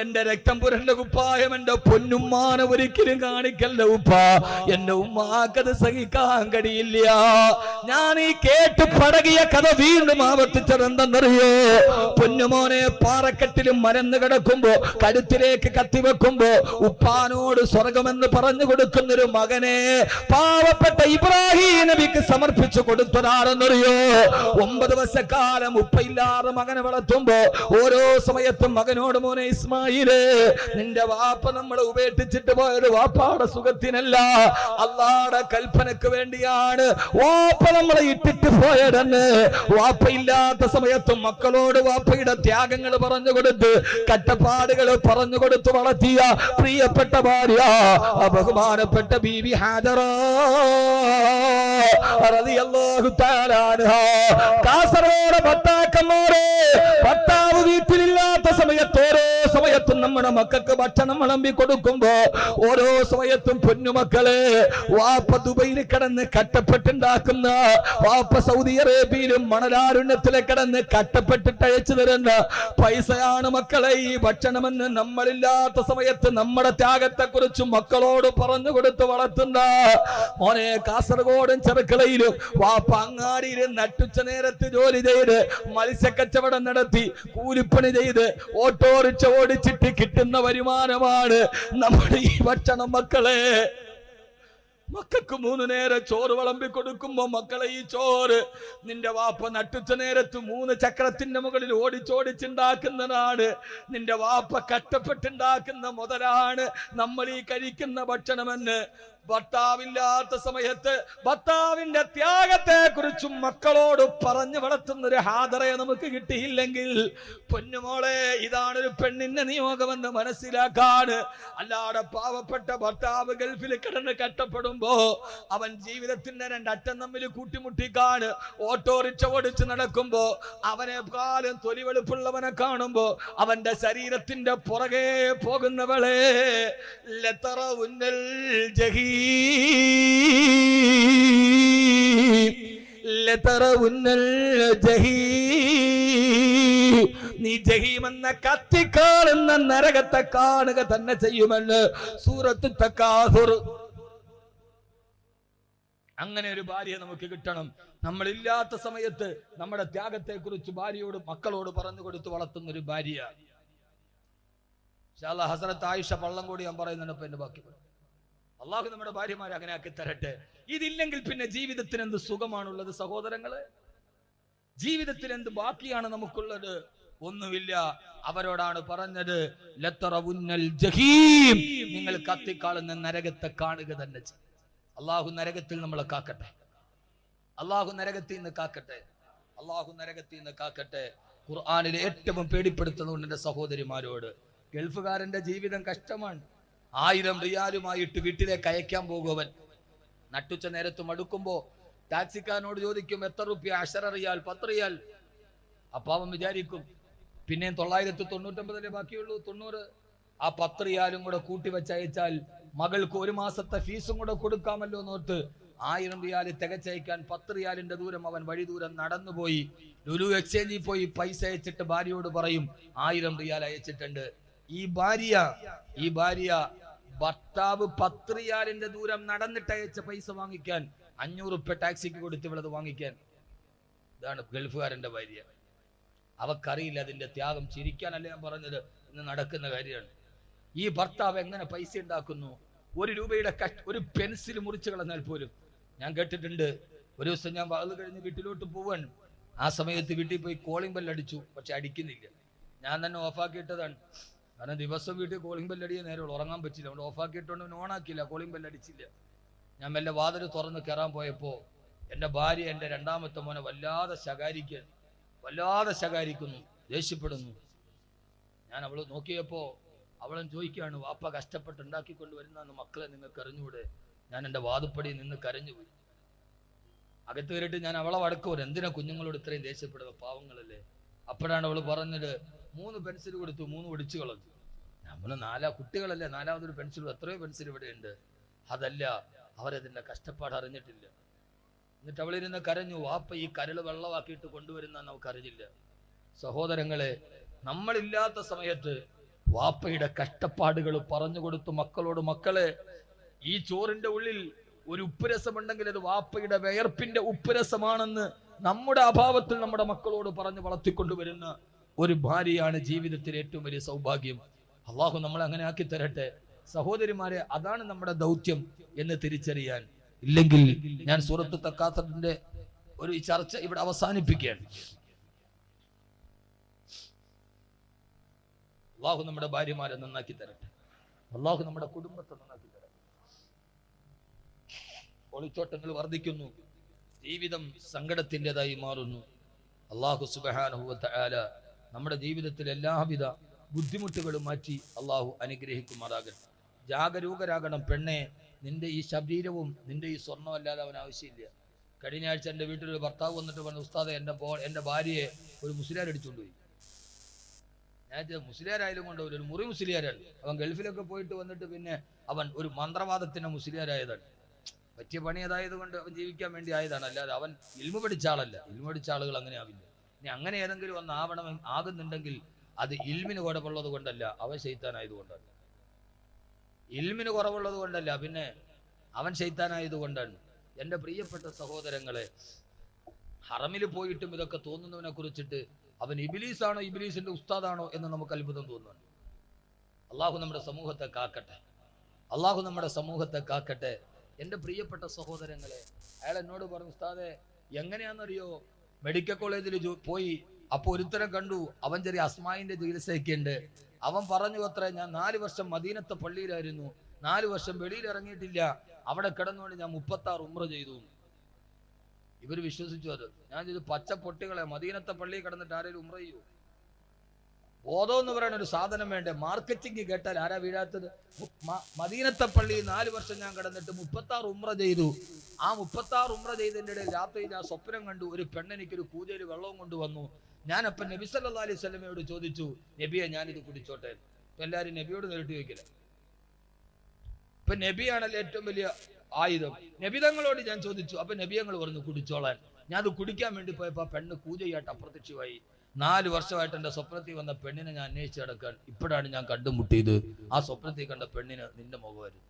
എന്റെ രക്തം പുരണ്ട കുപ്പായം എന്റെ പൊന്നുമ്മാനെ ഒരിക്കലും കാണിക്കല്ല ഉപ്പ, എന്റെ ഉമ്മാക്കത് സഹിക്കാൻ കഴിയില്ല. ഞാൻ ഈ കേട്ട് പടകിയ കഥ വീണ്ടും ആവർത്തിച്ചത് എന്തെന്നറിയോ? പൊന്നുമോനെ പാറക്കെട്ടിലും മരന്ന് കിടക്കുമ്പോ കഴുത്തിലേക്ക് കത്തിവെക്കുമ്പോ ഉപ്പാനോട് സ്വർഗമെന്ന് പറഞ്ഞു കൊടുക്കുന്നൊരു മകനെ പാവപ്പെട്ട ഇബ്രാഹിം നബിക്ക് സമർപ്പിച്ചു കൊടുത്തതാണെന്നറിയോ? 9 വർഷക്കാലം ഉപ്പയില്ലാതെ മകനെ വളർത്തുമ്പോ ഓരോ സമയത്തും മകനോട്, മോനെ ഇസ്മായിലേ, നിന്റെ വാപ്പ നമ്മളെ ഉപേക്ഷിച്ചിട്ട് പോയത് വാപ്പാടെ സുഖത്തിനല്ല, അള്ളാടെ കൽപ്പനക്ക് വേണ്ടിയാണ് വാപ്പ നമ്മളെ ഇട്ടിട്ട് പോയതെന്ന്. വാപ്പയില്ലാത്ത സമയത്തും മക്കളോട് വാപ്പയുടെ ത്യാഗങ്ങൾ പറഞ്ഞു കൊടുത്ത്, കഷ്ടപ്പാടുകൾ പറഞ്ഞു കൊടുത്ത് വളർത്തിയ പ്രിയപ്പെട്ട ഭാര്യ ബഹുമാനപ്പെട്ട ബീവി ഹാജറ റളിയല്ലാഹു തആല അൻഹാ. കാസർഗോഡ് ഭർത്താക്കന്മാരെ, ഭർത്താവ് വീട്ടിലില്ലാത്ത സമയത്ത് ഓരോ സമയത്തും നമ്മുടെ മക്കൾക്ക് ഭക്ഷണം വിളമ്പി കൊടുക്കുമ്പോ ഓരോ സമയത്തും പൊന്നുമക്കളെ, വാപ്പ ദുബൈയിൽ കിടന്ന് കട്ടപ്പെട്ടുണ്ടാക്കുന്ന, വാപ്പ സൗദി അറേബ്യയിലും മണലാരുണ്യത്തിലെ കിടന്ന് കട്ടപ്പെട്ടിട്ട് അയച്ചു തരുന്ന പൈസയാണ് മക്കളെ ഈ ഭക്ഷണമെന്ന് നമ്മളില്ലാത്ത സമയത്ത് നമ്മുടെ ത്യാഗത്തെ കുറിച്ച് മക്കളോട് പറഞ്ഞു കൊടുത്ത് വളർത്തുന്ന മോനെ. കാസർഗോഡും ചെറുക്കളയിലും വാപ്പ അങ്ങാടിയിൽ നട്ടുച്ച നേരത്ത് ജോലി ചെയ്ത് മത്സ്യക്കച്ചവടം നടത്തി കൂലിപ്പണി ചെയ്ത് ഓട്ടോറിക്ഷ ഓടിച്ചിട്ട് കിട്ടുന്ന വരുമാനമാണ് നമ്മുടെ ഈ ഭക്ഷണം. മക്കൾക്ക് 3 നേരം ചോറ് വിളമ്പി കൊടുക്കുമ്പോ, മക്കളെ ഈ ചോറ് നിന്റെ വാപ്പ നട്ടുച്ച നേരത്ത് 3 ചക്രത്തിന്റെ മുകളിൽ ഓടിച്ചോടിച്ചുണ്ടാക്കുന്നതാണ്. നിന്റെ വാപ്പ കഷ്ടപ്പെട്ടുണ്ടാക്കുന്ന മുതലാണ് നമ്മൾ ഈ കഴിക്കുന്ന ഭക്ഷണമെന്ന് ഭർത്താവില്ലാത്ത സമയത്ത് ഭർത്താവിന്റെ ത്യാഗത്തെ കുറിച്ചും മക്കളോട് പറഞ്ഞു വളർത്തുന്ന ഒരു ഹാദറയെ നമുക്ക് കിട്ടിയില്ലെങ്കിൽ പൊന്നുമോളെ, ഇതാണൊരു പെണ്ണിന്റെ നിയോഗമെന്ന് മനസ്സിലാക്കാൻ. അല്ലാതെ പാവപ്പെട്ട ഭർത്താവ് ഗൾഫിൽ കിടന്ന് കഷ്ടപ്പെടുമ്പോ അവൻ ജീവിതത്തിന്റെ രണ്ടറ്റം തമ്മിൽ കൂട്ടിമുട്ടിക്കാൻ ഓട്ടോറിക്ഷ ഓടിച്ച് നടക്കുമ്പോ അവനെ കാലം തൊലിവെളുപ്പുള്ളവനെ കാണുമ്പോ അവന്റെ ശരീരത്തിന്റെ പുറകെ പോകുന്നവളെ ലതറവുന്നൽ ജഹീം ലതറവുന്നൽ ജഹീം, നീ ജഹീം എന്ന കത്തിക്കാളുന്ന നരകത്തെ കാണുക തന്നെ ചെയ്യുമെന്ന് സൂറത്ത് തകാസുർ. അങ്ങനെ ഒരു ഭാര്യയെ നമുക്ക് കിട്ടണം. നമ്മളില്ലാത്ത സമയത്ത് നമ്മുടെ ത്യാഗത്തെ കുറിച്ച് ഭാര്യയോട് മക്കളോട് പറഞ്ഞു കൊടുത്ത് വളർത്തുന്ന ഒരു ഭാര്യ. ഹസ്രത്ത് ആയിഷ പള്ളംകോടി ഞാൻ പറയുന്നുണ്ട്. ഇപ്പൊ എന്റെ ബാക്കി അള്ളാഹു നമ്മുടെ ഭാര്യമാരെ അങ്ങനെ ആക്കി തരട്ടെ. ഇതില്ലെങ്കിൽ പിന്നെ ജീവിതത്തിന് എന്ത് സുഖമാണുള്ളത് സഹോദരങ്ങളെ? ജീവിതത്തിൽ എന്ത് ബാക്കിയാണ് നമുക്കുള്ളത്? ഒന്നുമില്ല. അവരോടാണ് പറഞ്ഞത് ലതറവുന്നൽ ജഹീം, നിങ്ങൾ കത്തിക്കാളുന്ന നരകത്തെ കാണുക തന്നെ. അള്ളാഹു നരകത്തിൽ നമ്മളെ കാക്കട്ടെ. അള്ളാഹു നരകത്തിൽ നിന്ന് കാക്കട്ടെ. അള്ളാഹു നരകത്തിൽ നിന്ന് കാക്കട്ടെ. ഖുർആനിലെ ഏറ്റവും പേടിപ്പെടുത്തുന്നുണ്ട് എന്റെ സഹോദരിമാരോട്. ഗൾഫുകാരന്റെ ജീവിതം കഷ്ടമാണ്. 1000 റിയാലുമായിട്ട് വീട്ടിലേക്ക് അയക്കാൻ പോകുവൻ. നട്ടുച്ച നേരത്ത് മടുക്കുമ്പോ ടാക്സിക്കാരനോട് ചോദിക്കും, എത്ര റുപ്യ? 10 റിയാൽ, 10 റിയാൽ. അപ്പൊ അവൻ വിചാരിക്കും പിന്നെ 999 ബാക്കിയുള്ളൂ, 90. ആ 10 റിയാലും കൂടെ കൂട്ടി വെച്ചയച്ചാൽ മകൾക്ക് 1 മാസത്തെ ഫീസും കൂടെ കൊടുക്കാമല്ലോ എന്നോർത്ത് 1000 റിയാല് തികച്ചയക്കാൻ 10 റിയാലിന്റെ ദൂരം അവൻ വഴി ദൂരം നടന്നുപോയി. ലുലു എക്സ്ചേഞ്ചിൽ പോയി പൈസ അയച്ചിട്ട് ഭാര്യയോട് പറയും 1000 റിയാൽ അയച്ചിട്ടുണ്ട്. ഈ ഭാര്യ ഭർത്താവ് 10 റിയാലിന്റെ ദൂരം നടന്നിട്ട് അയച്ച പൈസ വാങ്ങിക്കാൻ 500 റുപ്യ ടാക്സിക്ക് കൊടുത്ത് ഇവളത് വാങ്ങിക്കാൻ. ഇതാണ് ഗൾഫുകാരന്റെ ഭാര്യ. അവക്കറിയില്ല അതിന്റെ ത്യാഗം. ചിരിക്കാനല്ല ഞാൻ പറഞ്ഞത്, ഇന്ന് നടക്കുന്ന കാര്യമാണ്. ഈ ഭർത്താവ് എങ്ങനെ പൈസ ഉണ്ടാക്കുന്നു? 1 രൂപയുടെ ഒരു പെൻസിൽ മുറിച്ചു കളഞ്ഞാൽ പോലും. ഞാൻ കേട്ടിട്ടുണ്ട്, ഒരു ദിവസം ഞാൻ വാത് കഴിഞ്ഞ് വീട്ടിലോട്ട് പോവാൻ. ആ സമയത്ത് വീട്ടിൽ പോയി കോളിംഗ് ബെൽ അടിച്ചു, പക്ഷെ അടിക്കുന്നില്ല. ഞാൻ തന്നെ ഓഫാക്കിയിട്ടതാണ്. കാരണം ദിവസം വീട്ടിൽ കോളിംഗ് ബെൽ അടിയേ നേരമുള്ളൂ, ഉറങ്ങാൻ പറ്റില്ല. അവിടെ ഓഫാക്കിയിട്ടൊന്നും ഓണാക്കിയില്ല, കോളിംഗ് ബെൽ അടിച്ചില്ല. ഞാൻ മെല്ലെ വാതിൽ തുറന്ന് കയറാൻ പോയപ്പോ എൻ്റെ ഭാര്യ എൻ്റെ 2ാമത്തെ മോനെ വല്ലാതെ ശകാരിക്കുന്നു, ദേഷ്യപ്പെടുന്നു. ഞാൻ അവള് നോക്കിയപ്പോ അവളും ചോദിക്കുകയാണ്, വാപ്പ കഷ്ടപ്പെട്ട് ഉണ്ടാക്കിക്കൊണ്ട് വരുന്ന മക്കളെ നിങ്ങൾക്ക് അറിഞ്ഞൂടെ? ഞാൻ എൻ്റെ വാതുപ്പടി നിന്ന് കരഞ്ഞുപോയി. അകത്ത് കയറിയിട്ട് ഞാൻ അവളെ വടക്കൂർ, എന്തിനാ കുഞ്ഞുങ്ങളോട് ഇത്രയും ദേഷ്യപ്പെടുക, പാവങ്ങളല്ലേ? അപ്പോഴാണ് അവള് പറഞ്ഞത്, 3 പെൻസിൽ കൊടുത്തു, 3 ഒടിച്ചു കളഞ്ഞു. നമ്മൾ 4 കുട്ടികളല്ലേ, 4ാമതൊരു പെൻസിൽ, എത്രയോ പെൻസിൽ ഇവിടെ ഉണ്ട്. അതല്ല, അവരതിന്റെ കഷ്ടപ്പാട് അറിഞ്ഞിട്ടില്ല. എന്നിട്ട് അവളിരുന്ന് കരഞ്ഞു, വാപ്പ ഈ കരള് വെള്ളമാക്കിയിട്ട് കൊണ്ടുവരുന്ന നമുക്കറിഞ്ഞില്ല. സഹോദരങ്ങളെ, നമ്മളില്ലാത്ത സമയത്ത് വാപ്പയുടെ കഷ്ടപ്പാടുകൾ പറഞ്ഞു കൊടുത്തു മക്കളോട്. മക്കളെ, ഈ ചോറിന്റെ ഉള്ളിൽ ഒരു ഉപ്പുരസമുണ്ടെങ്കിൽ അത് വാപ്പയുടെ വിയർപ്പിന്റെ ഉപ്പുരസമാണെന്ന് നമ്മുടെ അഭാവത്തിൽ നമ്മുടെ മക്കളോട് പറഞ്ഞു വളർത്തിക്കൊണ്ടുവരുന്ന ഒരു ഭാര്യയാണ് ജീവിതത്തിലെ ഏറ്റവും വലിയ സൗഭാഗ്യം. അള്ളാഹു നമ്മളെ അങ്ങനെ ആക്കി തരട്ടെ. സഹോദരിമാരെ, അതാണ് നമ്മുടെ ദൗത്യം എന്ന് തിരിച്ചറിയാൻ. ഇല്ലെങ്കിൽ ഞാൻ സൂറത്ത് തകാസുറിന്റെ ഒരു ചർച്ച ഇവിടെ അവസാനിപ്പിക്കുകയാണ്. അള്ളാഹു നമ്മുടെ ഭാര്യമാരെ നന്നാക്കി തരട്ടെ. അള്ളാഹു നമ്മുടെ കുടുംബത്തെ നന്നാക്കി തരട്ടെ. ഒളിച്ചോട്ടങ്ങൾ വർദ്ധിക്കുന്നു, ജീവിതം സങ്കടത്തിൻ്റെതായി മാറുന്നു. അള്ളാഹു സുബ്ഹാനഹു വ തആല നമ്മുടെ ജീവിതത്തിൽ എല്ലാവിധ ബുദ്ധിമുട്ടുകളും മാറ്റി അള്ളാഹു അനുഗ്രഹിക്കുമാറാകട്ടെ. ജാഗരൂകരാകണം പെണ്ണെ. നിന്റെ ഈ ശരീരവും നിന്റെ ഈ സ്വർണ്ണം അല്ലാതെ അവൻ ആവശ്യമില്ല. കഴിഞ്ഞ ആഴ്ച എൻ്റെ വീട്ടിലൊരു ഭർത്താവ് വന്നിട്ട് പറഞ്ഞു, ഉസ്താദെ എൻ്റെ ഭാര്യയെ ഒരു മുസ്ലിയാർ അടിച്ചുകൊണ്ടുപോയി. ഞാൻ മുസ്ലിയാരായാലും കൊണ്ടുപോയി, ഒരു മുറി മുസ്ലിയാരാണ്. അവൻ ഗൾഫിലൊക്കെ പോയിട്ട് വന്നിട്ട് പിന്നെ അവൻ ഒരു മന്ത്രവാദത്തിന്റെ മുസ്ലിയാരായതാണ്. പറ്റിയ പണി അതായത് കൊണ്ട് അവൻ ജീവിക്കാൻ വേണ്ടി ആയതാണ്, അല്ലാതെ അവൻ ഇൽമു പഠിച്ച ആളല്ല. ഇൽമു പഠിച്ച ആളുകൾ അങ്ങനെ ആവില്ല. ഇനി അങ്ങനെ ഏതെങ്കിലും ഒന്ന് ആകുന്നുണ്ടെങ്കിൽ അത് ഇൽമിന് കുഴപ്പമുള്ളത് കൊണ്ടല്ല, അവൻ ശൈത്താനായതുകൊണ്ടാണ്. ഇൽമിന് കുറവുള്ളത് കൊണ്ടല്ല, പിന്നെ അവൻ ശൈത്താനായതുകൊണ്ടാണ്. എൻ്റെ പ്രിയപ്പെട്ട സഹോദരങ്ങളെ, ഹറമിൽ പോയിട്ടും ഇതൊക്കെ തോന്നുന്നവനെ കുറിച്ചിട്ട് അവൻ ഇബ്ലീസാണോ ഇബ്ലീസിന്റെ ഉസ്താദാണോ എന്ന് നമുക്ക് അത്ഭുതം തോന്നുന്നു. അള്ളാഹു നമ്മുടെ സമൂഹത്തെ കാക്കട്ടെ. അള്ളാഹു നമ്മുടെ സമൂഹത്തെ കാക്കട്ടെ. എൻ്റെ പ്രിയപ്പെട്ട സഹോദരങ്ങളെ, അയാൾ എന്നോട് പറഞ്ഞു, ഉസ്താദെ എങ്ങനെയാണെന്നറിയോ, മെഡിക്കൽ കോളേജിൽ പോയി. അപ്പോൾ ഒരുത്തരം കണ്ടു, അവൻ ചെറിയ അസ്മായിന്റെ ചികിത്സയൊക്കെ ഉണ്ട്. അവൻ പറഞ്ഞു അത്ര, ഞാൻ 4 വർഷം മദീനത്തെ പള്ളിയിലായിരുന്നു, 4 വർഷം വെളിയിൽ ഇറങ്ങിയിട്ടില്ല. അവിടെ കിടന്നുകൊണ്ട് ഞാൻ 36 ഉംറ ചെയ്തു. ഇവര് വിശ്വസിച്ചു. അത് ഞാൻ ചെയ്തു. പച്ച പൊട്ടികളെ മദീനത്തെ പള്ളിയിൽ കിടന്നിട്ട് ആരെങ്കിലും ഉംറ ചെയ്യൂ? ബോധം എന്ന് പറയുന്ന ഒരു സാധനം വേണ്ടേ? മാർക്കറ്റിംഗ് കേട്ടാൽ ആരാ വീഴാത്തത്? മദീനത്തെ പള്ളിയിൽ 4 വർഷം ഞാൻ കിടന്നിട്ട് 36 ഉംറ ചെയ്തു. ആ 36 ഉംറ ചെയ്തതിൻ്റെ ഇടയിൽ രാത്രി ഞാൻ സ്വപ്നം കണ്ടു, ഒരു പെണ്ണെനിക്കൊരു കൂജയിൽ വെള്ളവും കൊണ്ടുവന്നു. ഞാനപ്പം നബി സല്ലല്ലാഹു അലൈഹി വസല്ലമയോട് ചോദിച്ചു, നബിയെ ഞാനിത് കുടിച്ചോട്ടെ? ഇപ്പൊ എല്ലാവരും നബിയോട് നേരിട്ട് ചോദിക്കില്ല. ഇപ്പൊ നബിയാണല്ലോ ഏറ്റവും വലിയ ആയുധം. നബി തങ്ങളോട് ഞാൻ ചോദിച്ചു, അപ്പൊ നബി തങ്ങൾ പറഞ്ഞു കുടിച്ചോളാൻ. ഞാൻ അത് കുടിക്കാൻ വേണ്ടി പോയപ്പോ ആ പെണ്ണ് കൂജയായിട്ട് അപ്രത്യക്ഷമായി. 4 വർഷമായിട്ട് എന്റെ സ്വപ്നത്തിൽ വന്ന പെണ്ണിനെ ഞാൻ അന്വേഷിച്ച് നടക്കാൻ. ഇപ്പോഴാണ് ഞാൻ കണ്ടുമുട്ടിയത്. ആ സ്വപ്നത്തിൽ കണ്ട പെണ്ണിന് നിന്റെ മുഖമായിരുന്നു.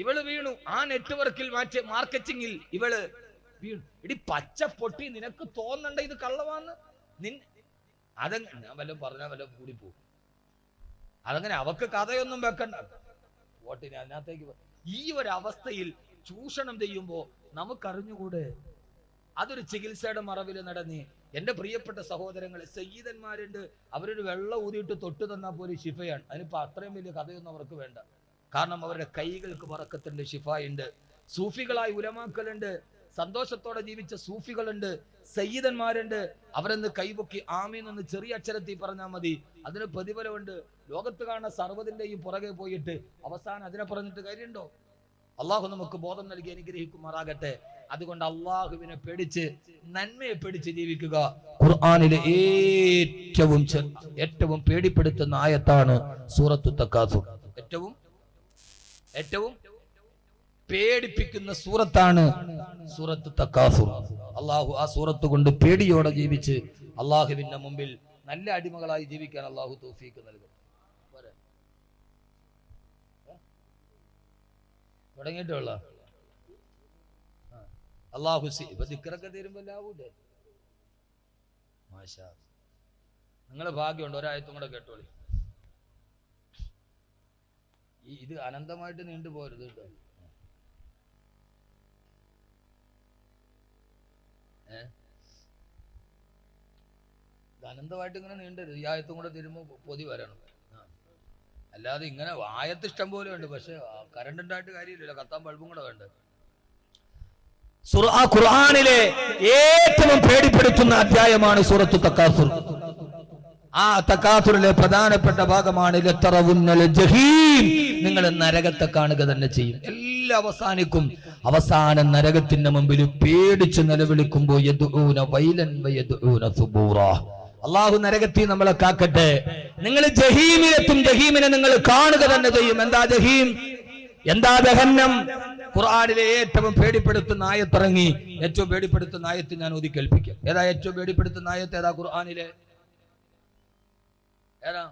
ഇവള് വീണു. ആ നെറ്റ്വർക്കിൽ മാർക്കറ്റിംഗിൽ ഇവള് വീണു. ഇടി പച്ച പൊട്ടി, നിനക്ക് തോന്നണ്ട ഇത് കള്ളവാന്ന്? അതെങ്ങനെ ഞാൻ വല്ലതും പറഞ്ഞാൽ വല്ലതും കൂടിപ്പോകും. അതങ്ങനെ അവക്ക് കഥയൊന്നും വെക്കണ്ട. വോട്ടിന് അതിനകത്തേക്ക് ഈ ഒരു അവസ്ഥയിൽ ചൂഷണം ചെയ്യുമ്പോ നമുക്കറിഞ്ഞുകൂടെ? അതൊരു ചികിത്സയുടെ മറവിൽ നടന്നി. എന്റെ പ്രിയപ്പെട്ട സഹോദരങ്ങളെ, സയ്യിദന്മാരുണ്ട്, അവരൊരു വെള്ളം ഊതിയിട്ട് തൊട്ട് തന്നാൽ പോലും ശിഫയാണ്. അതിനിപ്പോ അത്രയും വലിയ കഥയൊന്നും അവർക്ക് വേണ്ട. കാരണം അവരുടെ കൈകൾക്ക് വറക്കത്തിന്റെ ശിഫയുണ്ട്. സൂഫികളായി ഉലമാക്കളുണ്ട്, സന്തോഷത്തോടെ ജീവിച്ച സൂഫികളുണ്ട്, സയ്യിദന്മാരുണ്ട്. അവരെന്ന് കൈപൊക്കി ആമീനൊന്ന് ചെറിയ അക്ഷരത്തിൽ പറഞ്ഞാൽ മതി, അതിന് പ്രതിഫലമുണ്ട്. ലോകത്ത് കാണുന്ന സർവ്വതിന്റെയും പുറകെ പോയിട്ട് അവസാനം അതിനെ പറഞ്ഞിട്ട് കാര്യമുണ്ടോ? അള്ളാഹു നമുക്ക് ബോധം നൽകി അനുഗ്രഹിക്കുമാറാകട്ടെ. അതുകൊണ്ട് അള്ളാഹുവിനെ പേടിച്ച്, നന്മയെ പേടിച്ച് ജീവിക്കുക. ഖുർആനിലെ ഏറ്റവും പേടിപ്പെടുത്തുന്ന ആയത്താണ് സൂറത്തു തക്കാസുർ. ഏറ്റവും പേടിപ്പിക്കുന്ന സൂറത്താണ് സൂറത്തു തക്കാസുർ. അള്ളാഹു ആ സൂറത്ത് കൊണ്ട് പേടിയോടെ ജീവിച്ച് അള്ളാഹുവിന്റെ മുമ്പിൽ നല്ല അടിമകളായി ജീവിക്കാൻ അള്ളാഹു തൗഫീഖ് നൽകും. തുടങ്ങിയിട്ടുള്ള അള്ളാഹു ദിക്റൊക്കെ തരുമ്പോ ലാവൂടെ? മാഷാ, നിങ്ങളെ ഭാഗ്യമുണ്ട്. ഒരായത്തും കൂടെ കേട്ടോളി. ഇത് അനന്തമായിട്ട് നീണ്ടു പോരുത് കേട്ടോ. ഇത് അനന്തമായിട്ട് ഇങ്ങനെ നീണ്ടരുത്. ഈ ആയത്തും കൂടെ തരുമ്പോ പൊതി വരണം. അല്ലാതെ ഇങ്ങനെ ആയത്ത് ഇഷ്ടം പോലെ ഉണ്ട്, പക്ഷെ കറണ്ട് ഉണ്ടായിട്ട് കാര്യമില്ലല്ലോ, കത്താൻ ബൾബും കൂടെ വേണ്ട. ഖുർആനിലെ ഏറ്റവും പേടിപ്പെടുത്തുന്ന അധ്യായമാണ് സൂറത്തു തക്കാസുർ. ആ തക്കാസുറിലെ പ്രധാനപ്പെട്ട ഭാഗമാണ് ലതറവുന്നൽ ജഹീം. നിങ്ങൾ നരകത്തെ കാണുക തന്നെ ചെയ്യും. എല്ലാം അവസാനിക്കും. അവസാനം നരകത്തിന്റെ മുമ്പിൽ പേടിച്ച് നിലവിളിക്കുമ്പോ യദ്ഊന വൈലൻ വയദ്ഊന സുബൂറാ. അള്ളാഹു നരകത്തിൽ നമ്മളെ കാക്കട്ടെ. നിങ്ങൾ ജഹീമിലെത്തും. ജഹീമിനെ നിങ്ങൾ കാണുക തന്നെ ചെയ്യും. എന്താ ജഹീം? എന്താ ജഹന്നം? ഖുർആനിലെ ഏറ്റവും പേടിപ്പെടുത്തുന്ന ആയത്തിറങ്ങി. ഏറ്റവും പേടിപ്പെടുത്തുന്ന ആയത്ത് ഞാൻ ഓതി കേൾപ്പിക്കാം. ഏതാ ഏറ്റവും പേടിപ്പെടുത്തുന്ന ആയത്ത്? ഏതാ ഖുർആനിലെ? ഏതാ?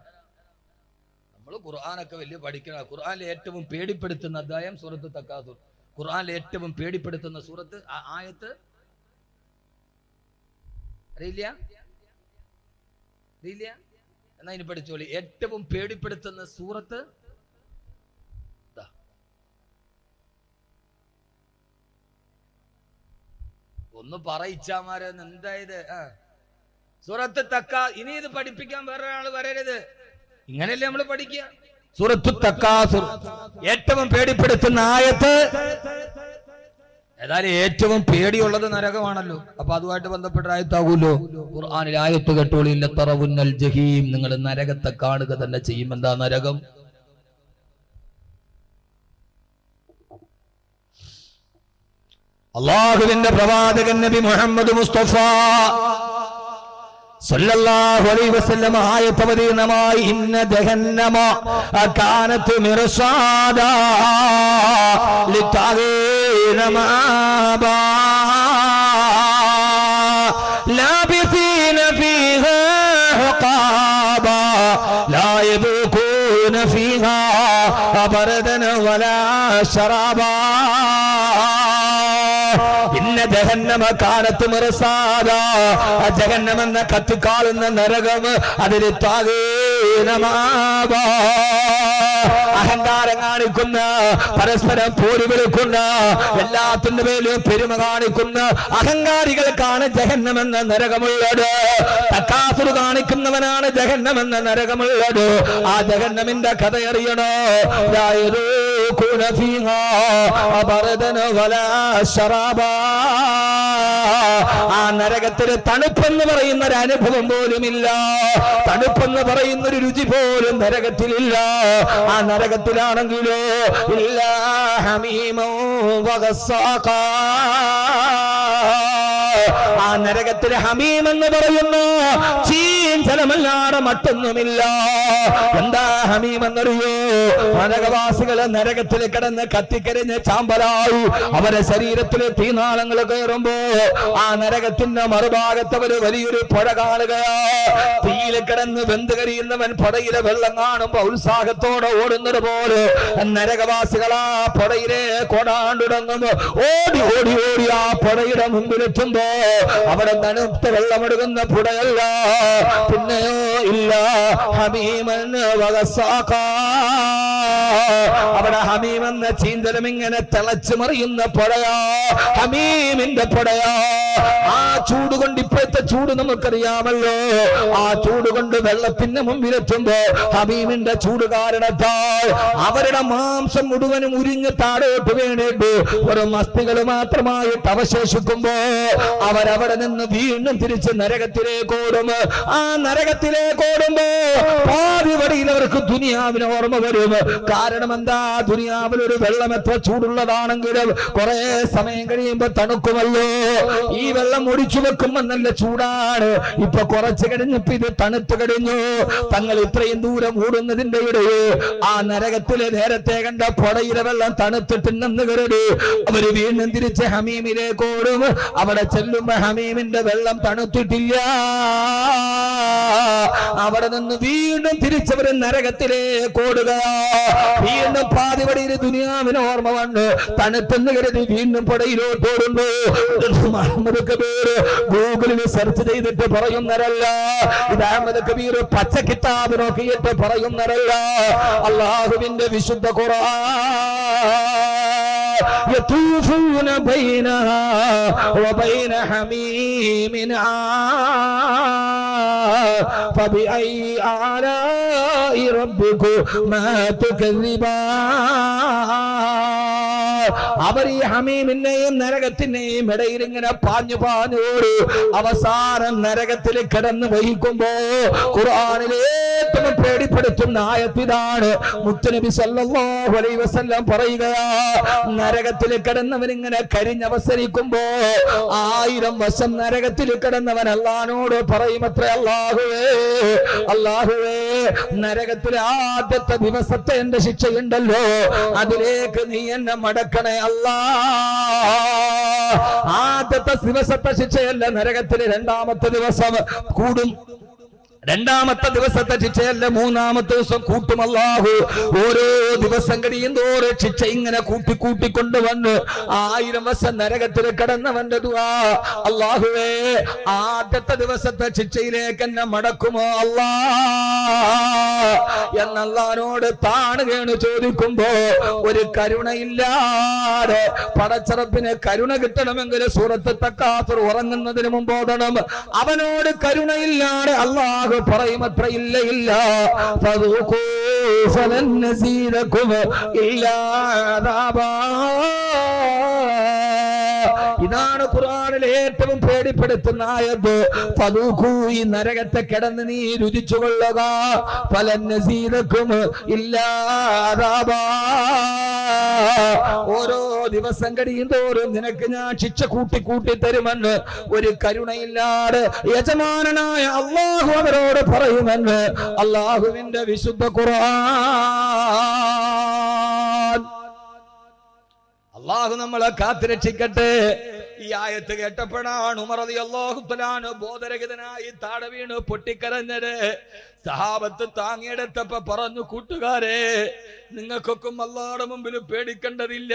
നമ്മൾ ഖുർആനൊക്കെ വലിയ പഠിക്കണം. ഖുർആനിലെ ഏറ്റവും പേടിപ്പെടുത്തുന്ന അധ്യായം സൂറത്ത് തക്കാസുർ. ഖുർആനിലെ ഏറ്റവും പേടിപ്പെടുത്തുന്ന സൂറത്ത് ആയത്ത് അറിയില്ല? എന്നാ ഇനി പഠിച്ചോളി. ഏറ്റവും പേടിപ്പെടുത്തുന്ന സൂറത്ത് ഒന്ന് പറയിച്ചാമാരെ എന്തായത്? സൂറത്ത് തക്കാ. ഇനി ഇത് പഠിപ്പിക്കാൻ വേറെ ഒരാൾ വരരുത്. ഇങ്ങനെയല്ലേ നമ്മൾ പഠിക്കുക. സൂറത്തു തക്കാസുർ ഏറ്റവും പേടിപ്പെടുത്തുന്ന ആയത്ത്. ഏതായാലും ഏറ്റവും പേടിയുള്ളത് നരകമാണല്ലോ. അപ്പൊ അതുമായിട്ട് ബന്ധപ്പെട്ട ആയത്താകൂല്ലോ. ഖുർആനിൽ ആയത്ത് കേട്ടോളി. ലതറവുന്നൽ ജഹീം. നിങ്ങൾ നരകത്തെ കാണുക തന്നെ ചെയ്യും. എന്താ നരകം? അള്ളാഹുവിന്റെ പ്രവാചകൻ നബി മുഹമ്മദ് മുസ്തഫ സല്ലല്ലാഹു അലൈഹി വസല്ലം ആയത്ത് അവതീർണമായി. ഇന്ന ജഹന്നമ കാനത് മിർസാദാ ലിതാഗീന മാബാ ലാബിസീന ഫീഹാ ഹഖാബാ ലാ യദൂഖൂന ഫീഹാ ബർദൻ വലാ ശറാബാ. ഇന്ന ജഹന്നമ കാനത്ത് മിർസാദാ. ജഹന്നം എന്ന കത്തിക്കാളുന്ന നരകം അതിൽ താകേ അഹങ്കാരം കാണിക്കുന്ന, പരസ്പരം പോര് വിളിക്കുന്ന, എല്ലാത്തിന്റെ മേലും പെരുമ കാണിക്കുന്ന അഹങ്കാരികൾക്കാണ് ജഹന്നമെന്ന നരകമുള്ളത്. തക്കാസുർ കാണിക്കുന്നവനാണ് ജഹന്നമെന്ന നരകമുള്ളത്. ആ ജഹന്നമിന്റെ കഥ അറിയണോ? ആ നരകത്തിന് തണുപ്പെന്ന് പറയുന്ന ഒരു അനുഭവം പോലുമില്ല. തണുപ്പെന്ന് പറയുന്ന ഒരു രുചി പോലും നരകത്തിലില്ല. ആ നരകത്തിലാണെങ്കിലോ ഇല്ല ഹമീമോ വഗസ്സാഖ. ആ നരകത്തിൽ ഹമീം എന്ന് പറയുന്ന ചീഞ്ചലമല്ലാതെ മറ്റൊന്നുമില്ല. എന്താ ഹമീം എന്നറിയോ? നരകവാസികളെ നരകത്തിൽ കിടന്ന് കത്തിക്കരിഞ്ഞ് ചാമ്പലായി അവരെ ശരീരത്തിലെ തീനാളങ്ങൾ കയറുമ്പോ ആ നരകത്തിന്റെ മറുഭാഗത്ത് ഒരു വലിയൊരു പുഴ കാണുകയാ. തീയിൽ കിടന്ന് വെന്ത് കരിയുന്നവൻ പുഴയിലെ വെള്ളം കാണുമ്പോ ഉത്സാഹത്തോടെ ഓടുന്നത് പോലെ നരകവാസികളാ പുഴയിലെ കൊടാണ്ടുടങ്ങുന്നു. ഓടി ഓടി ഓടി ആ പുഴയുടെ മുമ്പിലെത്തുമ്പോ അവിടെ തണുത്ത വെള്ളമെടുക്കുന്ന പുഴയല്ല, പിന്നെയോ ഇല്ല ഹമീമൻ വഗസ്സാഖ. അവിടെ ഹമീം എന്ന ചീന്തലം ഇങ്ങനെ തിളച്ചു മറിയുന്ന പുഴയാ, ഹമീമിന്റെ പുഴയാ. ആ ചൂട് കൊണ്ട്, ഇപ്പോഴത്തെ ചൂട് നമുക്കറിയാമല്ലോ, ആ ചൂട് കൊണ്ട് വെള്ളത്തിന് മുമ്പിലെത്തുമ്പോ ഹമീമിന്റെ ചൂട് കാരണത്താൽ അവരുടെ മാംസം മുഴുവനും ഉരിഞ്ഞ് താഴോട്ട് വീണിട്ട് ഒരു മസ്തികൾ മാത്രമായിട്ട് അവശേഷിക്കുമ്പോ അവരവിടെ നിന്ന് വീണ്ടും തിരിച്ച് നരകത്തിലേക്ക് ഓടും. ആ നരകത്തിലേക്ക് ഓടുമ്പോ പാതി വഴിയിൽ അവർക്ക് ദുനിയാവിന് ഓർമ്മ വരും. കാരണം എന്താ? ദുനിയാവിൽ ഒരു വെള്ളം എത്ര ചൂടുള്ളതാണെങ്കിലും കുറെ സമയം കഴിയുമ്പോ തണുക്കുമല്ലോ. ഈ വെള്ളം ഒടിച്ചു വെക്കുമ്പോ നല്ല ചൂടാണ്. ഇപ്പൊ കുറച്ച് കഴിഞ്ഞപ്പോ ഇത് തണുത്തു കഴിഞ്ഞു. തങ്ങൾ ഇത്രയും ദൂരം ഓടുന്നതിന്റെ ഇടയിൽ ആ നരകത്തിലെ നേരത്തെ കണ്ട പുഴയിലെ വെള്ളം തണുത്തിട്ടുണ്ടെന്ന് കരുതി അവര് വീണ്ടും തിരിച്ച് ഹമീമിലേക്ക് ഓടും. അവിടെ ചെല്ലുമ്പോ ഹമീമിന്റെ വെള്ളം തണുത്തിട്ടില്ല. അവിടെ നിന്ന് വീണ്ടും തിരിച്ചവര് നരകത്തിലേക്ക് ഓടുക. വീണ്ടും പാതിവടിയിൽ ദുനിയാവിന് ഓർമ്മ വന്നു. തണുപ്പെന്ന് കരുതി വീണ്ടും പുഴയിലോട്ട് ഓടുന്നു. മുഹമ്മദ് കബീർ ഗൂഗിളിൽ സെർച്ച് ചെയ്തിട്ട് പറയുന്നവരല്ല, ഇത് അഹമ്മദ് കബീർ പച്ച കിതാബ് നോക്കിയിട്ട് പറയുന്നവരല്ല. അല്ലാഹുവിന്റെ വിശുദ്ധ ഖുർആൻ يطوفون بينها وبين حميم فبأي آلاء ربكما تكذبان. അവർ ഈ ഹമീമിനെയും നരകത്തിനെയും ഇടയിൽ ഇങ്ങനെ പാഞ്ഞു പാഞ്ഞു അവസാനം നരകത്തിൽ കിടന്ന് വഹിക്കുമ്പോ ഖുർആനിലെ ഏറ്റവും പേടിപ്പെടുത്തുന്ന ആയത്തിതാണ്. മുത്തുനബി സല്ലല്ലാഹു അലൈഹി വസല്ലം പറയുകയാ, നരകത്തിൽ കിടന്നവൻ ഇങ്ങനെ കരിഞ്ഞവസരിക്കുമ്പോ 1000 വർഷം നരകത്തിൽ കിടന്നവൻ അല്ലാഹുവോട് പറയുമത്രേ, അല്ലാഹുവേ അല്ലാഹുവേ, നരകത്തിലെ ആദ്യത്തെ ദിവസത്തെ എന്റെ ശിക്ഷയുണ്ടല്ലോ, അതിലേക്ക് നീ എന്നെ മടക്കണേ അല്ലാ. ആദ്യത്തെ ദിവസത്തെ ശിക്ഷയല്ല നരകത്തിലെ രണ്ടാമത്തെ ദിവസം കൂടും. രണ്ടാമത്തെ ദിവസത്തെ ശിക്ഷയല്ല, മൂന്നാമത്തെ ദിവസം കൂട്ടും അല്ലാഹു. ഓരോ ദിവസം കഴിയുന്തോറും ശിക്ഷ ഇങ്ങനെ കൂട്ടിക്കൊണ്ടുവന്ന് 1000 വർഷം നരകത്തിൽ കിടന്നവന്റെ ദുആ, അല്ലാഹുവേ ആദ്യത്തെ ദിവസത്തെ ശിക്ഷയിലേക്ക് എന്നെ മടക്കുമോ അല്ലാ എന്നല്ലാഹുവോട് താണുകയാണ് ചോദിക്കുമ്പോ ഒരു കരുണയില്ലാതെ പടച്ചറപ്പിന് കരുണ കിട്ടണമെങ്കിൽ സൂറത്ത് തക്കാസുർ ഉറങ്ങുന്നതിന് മുമ്പ് ഓടണം. അവനോട് കരുണയില്ലാതെ അല്ലാഹു പറയുമത്ര, ഇല്ല ഇല്ല ഫദൂഖൂ ഫലൻ നസീദകും ഇല്ലാ അദാബാ. ഇതാണ് ഖുർആനിലെ ഏറ്റവും പേടിപ്പെടുത്തുന്ന ആയത്ത്. ഫദൂഖൂ, ഈ നരകത്തെ കിടന്ന് നീ രുചിച്ചു കൊള്ളുക. ഫലൻ നസീദകും ഇല്ലാ അദാബാ. ഓരോ ദിവസം കഴിയും തോറും നിനക്ക് ഞാൻ ശിക്ഷ കൂട്ടി തരുമെന്ന് ഒരു കരുണയില്ലാതെ യജമാനനായ അല്ലാഹു അവരോട് പറയുമെന്ന് അല്ലാഹുവിന്റെ വിശുദ്ധ ഖുർആൻ. അല്ലാഹു നമ്മളെ കാത്തുരക്ഷിക്കട്ടെ. ഈ ആയത്ത് കേട്ടപ്പോഴാണ് ഉമർ റളിയല്ലാഹു തആല ബോധരഹിതനായി താഴെ വീണ് പൊട്ടിക്കരഞ്ഞത്. സഹാബത്ത് താങ്ങിയെടുത്തപ്പോ പറഞ്ഞു, കൂട്ടുകാരെ, നിങ്ങൾക്കൊക്കെ അല്ലാഹുവിന്റെ മുമ്പിൽ പേടിക്കേണ്ടതില്ല.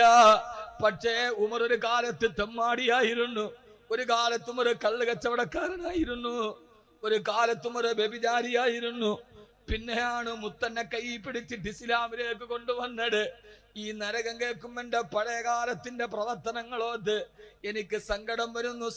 പക്ഷേ ഉമർ ഒരു കാലത്ത് തെമ്മാടിയായിരുന്നു, ഒരു കാലത്തും ഒരു കള്ള് കച്ചവടക്കാരനായിരുന്നു, ഒരു കാലത്തും ഒരു വ്യഭിചാരിയായിരുന്നു. പിന്നെയാണ് മുത്തന്നെ കൈ പിടിച്ചിട്ട് ഇസ്ലാമിലേക്ക് കൊണ്ടുവന്നത്. ഈ നരകം കേൾക്കുമ്പോ എന്റെ പഴയകാലത്തിന്റെ പ്രവർത്തനങ്ങളോത് എനിക്ക് സങ്കടം വരുന്നു.